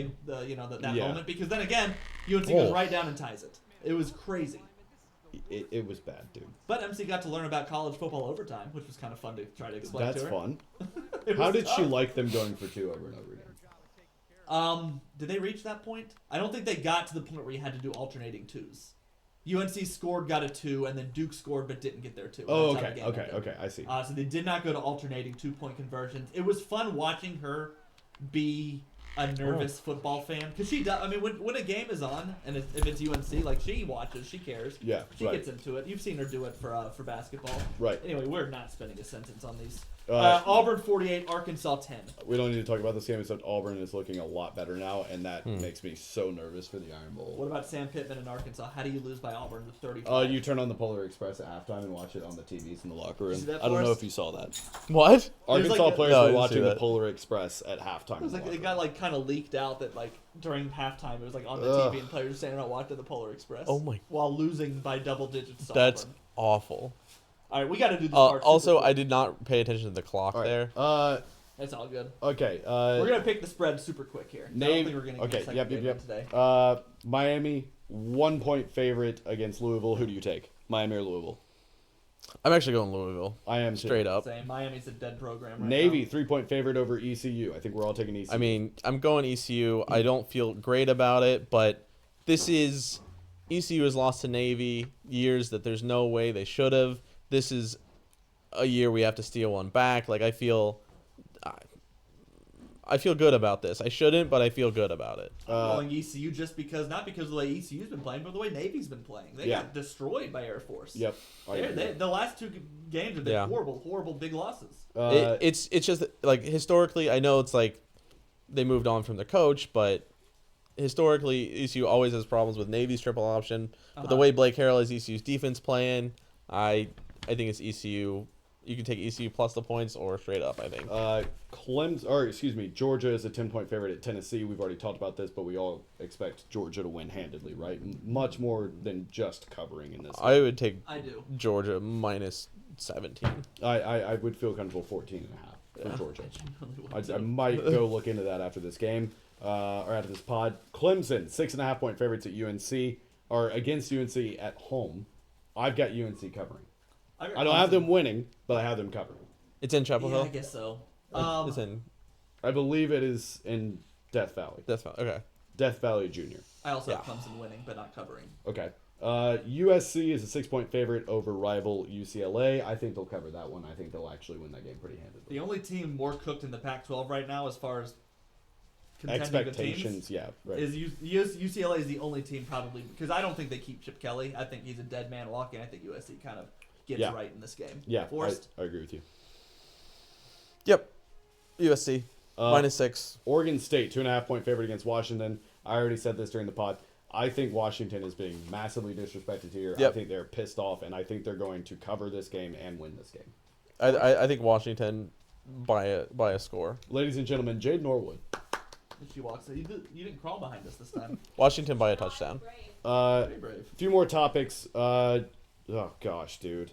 Speaker 2: Yeah.
Speaker 1: moment, because then again, UNC goes right down and ties it. It was crazy.
Speaker 2: It was bad, dude.
Speaker 1: But MC got to learn about college football overtime, which was kind of fun to try to explain
Speaker 2: That's
Speaker 1: to her.
Speaker 2: fun.
Speaker 1: It
Speaker 2: How
Speaker 1: was
Speaker 2: did she
Speaker 1: tough.
Speaker 2: like them going for 2 over and over again?
Speaker 1: Did they reach that point? I don't think they got to the point where you had to do alternating twos. UNC scored, got a 2, and then Duke scored but didn't get their 2.
Speaker 2: Oh,
Speaker 1: That's how the
Speaker 2: okay,
Speaker 1: game ended.
Speaker 2: I see.
Speaker 1: So they did not go to alternating 2-point conversions. It was fun watching her be a nervous football fan, because she does. I mean, when a game is on, and if it's UNC, like, she watches, she cares.
Speaker 2: Yeah,
Speaker 1: She
Speaker 2: right.
Speaker 1: gets into it. You've seen her do it for basketball.
Speaker 2: Right.
Speaker 1: Anyway, we're not spending a sentence on these.
Speaker 2: Uh,
Speaker 1: Auburn 48, Arkansas 10.
Speaker 2: We don't need to talk about this game, except Auburn is looking a lot better now, and that makes me so nervous for the Iron Bowl.
Speaker 1: What about Sam Pittman in Arkansas? How do you lose by Auburn to 35?
Speaker 2: You turn on the Polar Express at halftime and watch it on the TVs in the locker room.
Speaker 1: See that,
Speaker 2: I don't know
Speaker 1: Forrest?
Speaker 2: if you saw that.
Speaker 3: What?
Speaker 2: Arkansas
Speaker 1: like a-
Speaker 2: players
Speaker 3: No, I
Speaker 2: were
Speaker 3: didn't see
Speaker 2: watching the
Speaker 3: that.
Speaker 2: Polar Express at halftime.
Speaker 1: It was
Speaker 2: in
Speaker 1: like
Speaker 2: the
Speaker 1: it
Speaker 2: locker
Speaker 1: got
Speaker 2: room.
Speaker 1: like kind of leaked out that like during halftime it was like on the
Speaker 2: Ugh.
Speaker 1: TV and players standing around watching the Polar Express.
Speaker 3: Oh my-
Speaker 1: While losing by double digits. To
Speaker 3: That's
Speaker 1: Auburn.
Speaker 3: awful.
Speaker 1: All right. We got to do this part.
Speaker 3: Also,
Speaker 1: super quick.
Speaker 3: I did not pay attention to the clock
Speaker 2: All right.
Speaker 3: there.
Speaker 1: It's all good.
Speaker 2: Okay.
Speaker 1: We're gonna pick the spread super quick here. I don't think we're gonna get a
Speaker 2: Okay.
Speaker 1: second
Speaker 2: Yep.
Speaker 1: game
Speaker 2: Yep.
Speaker 1: today.
Speaker 2: Yep. Miami 1-point favorite against Louisville. Who do you take? Miami or Louisville?
Speaker 3: I'm actually going Louisville.
Speaker 2: I am
Speaker 3: straight up.
Speaker 1: Same. Miami's a dead program right
Speaker 2: Navy,
Speaker 1: now.
Speaker 2: 3-point favorite over ECU. I think we're all taking ECU.
Speaker 3: I mean, I'm going ECU. I don't feel great about it, but ECU has lost to Navy years that there's no way they should have. This is a year we have to steal one back. Like, I feel good about this. I shouldn't, but I feel good about it.
Speaker 1: I'm going ECU just because, not because of the way ECU's been playing, but the way Navy's been playing. They got destroyed by Air Force.
Speaker 2: Yep.
Speaker 1: The last two games have been horrible big losses.
Speaker 3: It's just, like, historically, I know it's like they moved on from the coach, but historically, ECU always has problems with Navy's triple option. But the way Blake Harrell has ECU's defense playing, I think it's ECU. You can take ECU plus the points or straight up, I think.
Speaker 2: Georgia is a 10-point favorite at Tennessee. We've already talked about this, but we all expect Georgia to win handedly, right? Much more than just covering in this game.
Speaker 3: I would take Georgia minus 17.
Speaker 2: I would feel comfortable 14.5 for Georgia. I might go look into that after this game, or after this pod. Clemson, 6.5-point favorites at UNC, or against UNC at home. I've got UNC covering. I don't have them winning, but I have them covering.
Speaker 3: It's in Chapel Hill?
Speaker 1: I guess so.
Speaker 3: It's in...
Speaker 2: I believe it is in Death Valley.
Speaker 3: Okay.
Speaker 2: Death Valley Junior.
Speaker 1: I also have Clemson winning, but not covering. Okay.
Speaker 2: USC is a 6-point favorite over rival UCLA. I think they'll cover that one. I think they'll actually win that game pretty handedly.
Speaker 1: The only team more cooked in the Pac-12 right now as far as
Speaker 2: expectations, right.
Speaker 1: is UCLA is the only team probably, because I don't think they keep Chip Kelly. I think he's a dead man walking. I think USC kind of gets right in this game.
Speaker 2: Yeah,
Speaker 1: Forrest?
Speaker 2: I agree with you.
Speaker 3: Yep. USC. minus 6.
Speaker 2: Oregon State, 2.5-point favorite against Washington. I already said this during the pod. I think Washington is being massively disrespected here.
Speaker 3: Yep.
Speaker 2: I think they're pissed off, and I think they're going to cover this game and win this game.
Speaker 3: I think Washington by a score.
Speaker 2: Ladies and gentlemen, Jayden Norwood.
Speaker 1: She walks. You didn't crawl behind us this time.
Speaker 3: Washington by a touchdown.
Speaker 1: Very brave.
Speaker 2: A few more topics. Oh gosh, dude,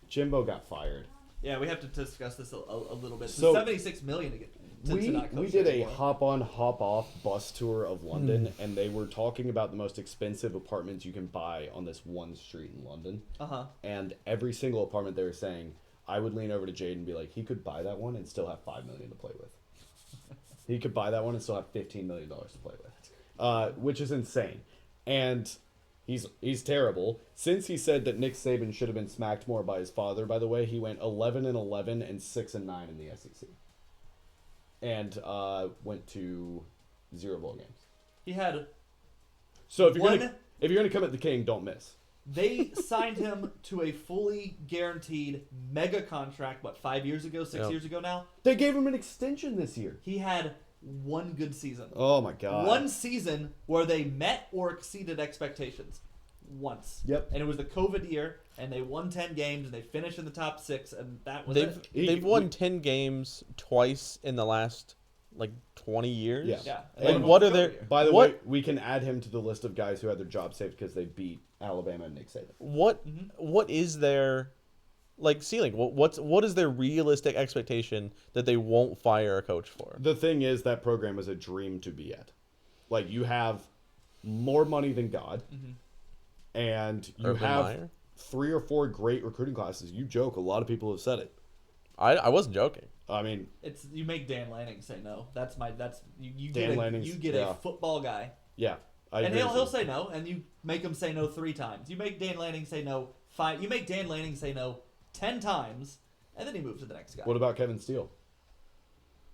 Speaker 2: Jimbo got fired.
Speaker 1: Yeah, we have to discuss this a little bit.
Speaker 2: So
Speaker 1: $76 million to not coach
Speaker 2: we did
Speaker 1: anymore.
Speaker 2: a hop on hop off bus tour of London, and they were talking about the most expensive apartments you can buy on this one street in London. And every single apartment they were saying, I would lean over to Jayden and be like, he could buy that one and still have $5 million to play with. He could buy that one and still have $15 million to play with, which is insane. And he's terrible. Since he said that Nick Saban should have been smacked more by his father, by the way, he went 11-11 and 6-9 in the SEC, and went to 0 bowl games.
Speaker 1: He had.
Speaker 2: So if you're gonna come at the king, don't miss.
Speaker 1: They signed him to a fully guaranteed mega contract, 5 years ago, 6 years ago now?
Speaker 2: They gave him an extension this year.
Speaker 1: He had one good season.
Speaker 2: Oh, my God.
Speaker 1: One season where they met or exceeded expectations. Once.
Speaker 2: Yep.
Speaker 1: And it was the COVID year, and they won 10 games, and they finished in the top 6, and that was it.
Speaker 3: They've won 10 games twice in the last 20 years.
Speaker 2: Yeah.
Speaker 3: And what are their?
Speaker 2: By the way, we can add him to the list of guys who had their job saved because they beat Alabama and Nick Saban.
Speaker 3: What is their ceiling? What is their realistic expectation that they won't fire a coach for?
Speaker 2: The thing is, that program is a dream to be at. You have more money than God, and you have 3 or 4 great recruiting classes. You joke. A lot of people have said it.
Speaker 3: I wasn't joking.
Speaker 2: I mean,
Speaker 1: you make Dan Lanning say no. You get a football guy.
Speaker 2: Yeah,
Speaker 1: and he'll say no, and you make him say no 3 times. You make Dan Lanning say no 5. You make Dan Lanning say no 10 times, and then he moves to the next guy.
Speaker 2: What about Kevin Steele?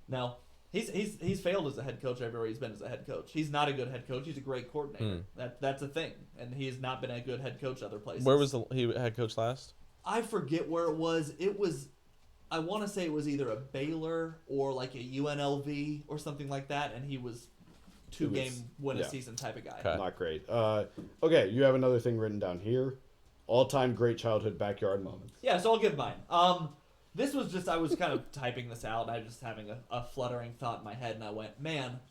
Speaker 1: No, he's failed as a head coach everywhere he's been as a head coach. He's not a good head coach. He's a great coordinator. That's a thing, and he has not been a good head coach other places.
Speaker 3: Where was he head coach last?
Speaker 1: I forget where it was. I want to say it was either a Baylor or a UNLV or something like that, and he was 2-game win-a-season type of guy.
Speaker 2: Okay. Not great. Okay, you have another thing written down here. All-time great childhood backyard moments.
Speaker 1: Yeah, so I'll give mine. This was just, I was kind of typing this out, and I was just having a fluttering thought in my head, and I went, man,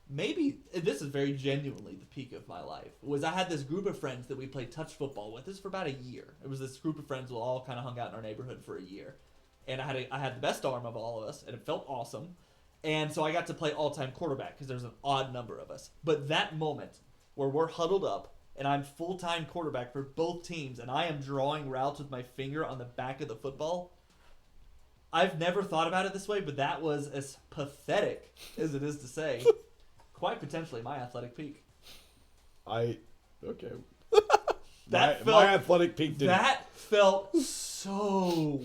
Speaker 1: maybe this is very genuinely the peak of my life. I had this group of friends that we played touch football with. This was for about a year. It was this group of friends who all kind of hung out in our neighborhood for a year. And I had the best arm of all of us, and it felt awesome. And so I got to play all-time quarterback because there's an odd number of us. But that moment where we're huddled up and I'm full-time quarterback for both teams, and I am drawing routes with my finger on the back of the football. I've never thought about it this way, but that was as pathetic as it is to say. Quite potentially my athletic peak.
Speaker 2: Okay.
Speaker 1: That
Speaker 2: my athletic peak didn't.
Speaker 1: That felt so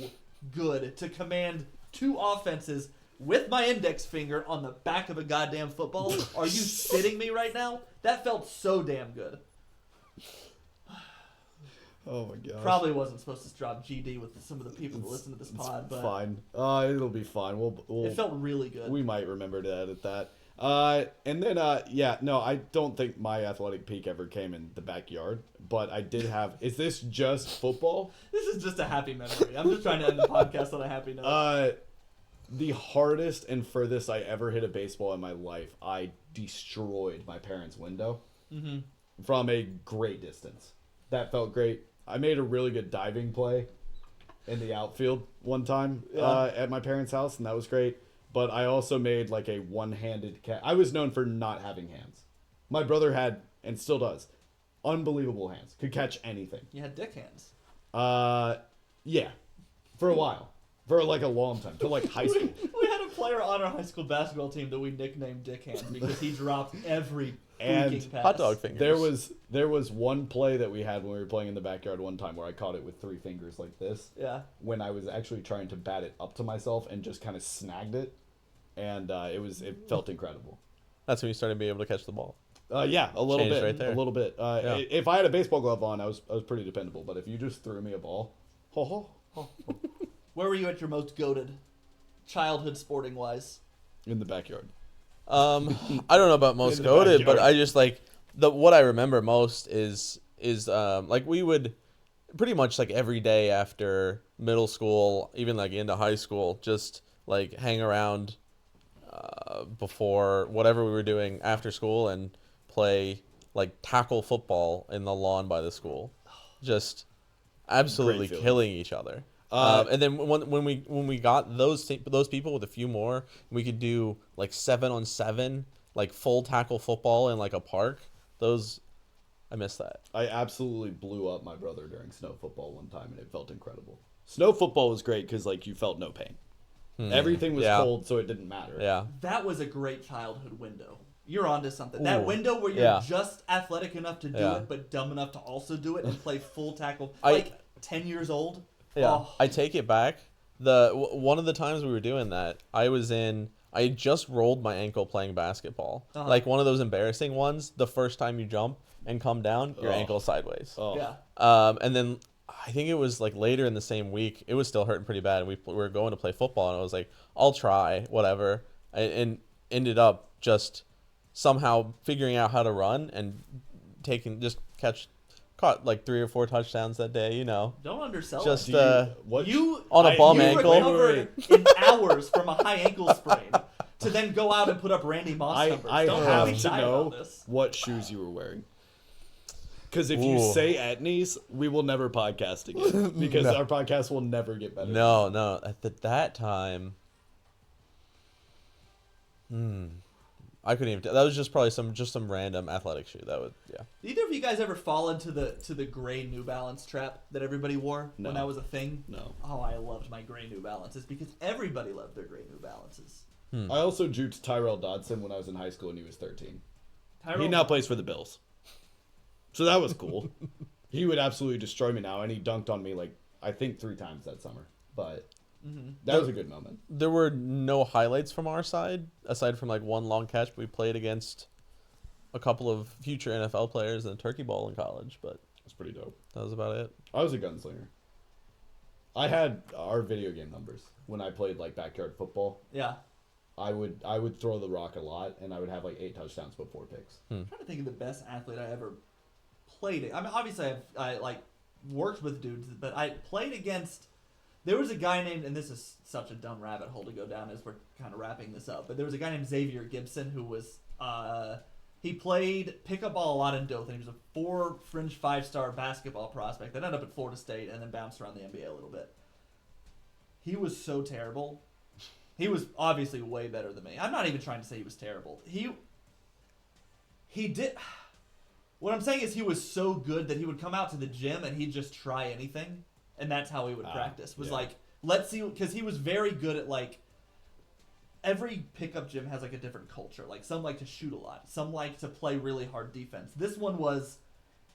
Speaker 1: good to command two offenses with my index finger on the back of a goddamn football. Are you shitting me right now? That felt so damn good.
Speaker 2: Oh my god.
Speaker 1: Probably wasn't supposed to drop GD with some of the people that listen to this pod, but
Speaker 2: fine. It'll be fine. We'll
Speaker 1: it felt really good.
Speaker 2: We might remember to edit that. And then I don't think my athletic peak ever came in the backyard, but I did have. Is this just football?
Speaker 1: This is just a happy memory. I'm just trying to end the podcast on a happy note.
Speaker 2: The hardest and furthest I ever hit a baseball in my life, I destroyed my parents' window from a great distance. That felt great. I made a really good diving play in the outfield one time at my parents' house, and that was great. But I also made like a one-handed catch. I was known for not having hands. My brother had, and still does, unbelievable hands. Could catch anything.
Speaker 1: You had dick hands.
Speaker 2: Yeah. For a while. For like a long time. Till like high school.
Speaker 1: We had a player on our high school basketball team that we nicknamed Dick Hands because he dropped every freaking pass.
Speaker 3: Hot dog fingers.
Speaker 2: There was one play that we had when we were playing in the backyard one time where I caught it with 3 fingers like this.
Speaker 1: Yeah.
Speaker 2: When I was actually trying to bat it up to myself and just kind of snagged it. And it felt incredible.
Speaker 3: That's when you started being able to catch the ball.
Speaker 2: Yeah, a little
Speaker 3: Changed
Speaker 2: bit.
Speaker 3: right there.
Speaker 2: A little bit. If I had a baseball glove on, I was pretty dependable. But if you just threw me a ball,
Speaker 1: Where were you at your most goated, childhood sporting wise?
Speaker 2: in the backyard.
Speaker 3: I don't know about most
Speaker 2: In the
Speaker 3: goated,
Speaker 2: backyard.
Speaker 3: but I just like what I remember most is like we would pretty much like every day after middle school, even like into high school, just like hang around before whatever we were doing after school and play like tackle football in the lawn by the school, just absolutely
Speaker 2: feeling.
Speaker 3: killing each other. And then when we got those people with a few more, we could do like 7-on-7, like full tackle football in like a park. I miss that.
Speaker 2: I absolutely blew up my brother during snow football one time, and it felt incredible. Snow football was great because like you felt no pain. Everything was cold, so it didn't matter.
Speaker 3: Yeah.
Speaker 1: That was a great childhood window. You're onto something. That window where you're just athletic enough to do it, but dumb enough to also do it and play full tackle. 10 years old.
Speaker 3: Yeah.
Speaker 1: Oh.
Speaker 3: I take it back. One of the times we were doing that, I had just rolled my ankle playing basketball. Like one of those embarrassing ones. The first time you jump and come down, your ankle sideways.
Speaker 1: Yeah.
Speaker 3: And then I think it was like later in the same week, it was still hurting pretty bad. And we were going to play football, and I was like, I'll try, whatever. And ended up just somehow figuring out how to run and caught like 3 or 4 touchdowns that day, you know.
Speaker 1: Don't undersell
Speaker 3: Just
Speaker 1: it.
Speaker 3: on a bum ankle.
Speaker 1: Recovered in hours from a high ankle sprain to then go out and put up Randy Moss numbers.
Speaker 2: I
Speaker 1: Don't
Speaker 2: have to
Speaker 1: die
Speaker 2: know
Speaker 1: about this.
Speaker 2: what shoes you were wearing. Because if you say etnies, we will never podcast again. Because our podcast will never get better.
Speaker 3: No. At that time, I couldn't even. That was just probably some random athletic shoe. That would
Speaker 1: Either of you guys ever fall into the gray New Balance trap that everybody wore when that was a thing?
Speaker 2: No.
Speaker 1: Oh, I loved my gray New Balances because everybody loved their gray New Balances.
Speaker 2: I also juked Tyrell Dodson when I was in high school and he was 13. He now plays for the Bills. So that was cool. He would absolutely destroy me now, and he dunked on me like I think 3 times that summer. But that was a good moment.
Speaker 3: There were no highlights from our side aside from like one long catch. We played against a couple of future NFL players in a turkey bowl in college, but
Speaker 2: It's pretty dope.
Speaker 3: that was about it.
Speaker 2: I was a gunslinger. I had our video game numbers when I played like backyard football.
Speaker 1: Yeah.
Speaker 2: I would throw the rock a lot, and I would have like 8 touchdowns but 4 picks.
Speaker 1: I'm trying to think of the best athlete I ever played. I mean, obviously I like worked with dudes, but I played against. There was a guy named, and this is such a dumb rabbit hole to go down as we're kind of wrapping this up, but there was a guy named Xavier Gibson who was he played pickup ball a lot in Dothan. He was a 4 fringe 5-star basketball prospect that ended up at Florida State and then bounced around the NBA a little bit. He was so terrible. He was obviously way better than me. I'm not even trying to say he was terrible. He did. What I'm saying is he was so good that he would come out to the gym and he'd just try anything, and that's how he would practice. Was like, let's see, because he was very good at like. Every pickup gym has like a different culture. Like some like to shoot a lot, some like to play really hard defense. This one was,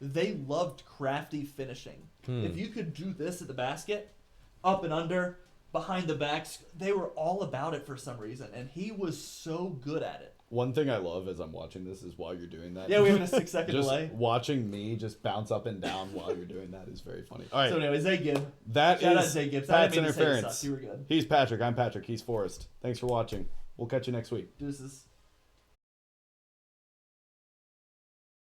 Speaker 1: they loved crafty finishing. If you could do this at the basket, up and under, behind the backs, they were all about it for some reason, and he was so good at it.
Speaker 2: One thing I love as I'm watching this is while you're doing that.
Speaker 1: Yeah, we have a 6-second
Speaker 2: just
Speaker 1: delay.
Speaker 2: Watching me just bounce up and down while you're doing that is very funny. All right.
Speaker 1: So anyway, Zay Gibb.
Speaker 2: That
Speaker 1: Shout
Speaker 2: is
Speaker 1: out Zay Gibbs.
Speaker 2: Pat's
Speaker 1: I didn't mean to say this
Speaker 2: Interference.
Speaker 1: stuff. You were good.
Speaker 2: He's Patrick. I'm Patrick. He's Forrest. Thanks for watching. We'll catch you next week.
Speaker 1: Deuces.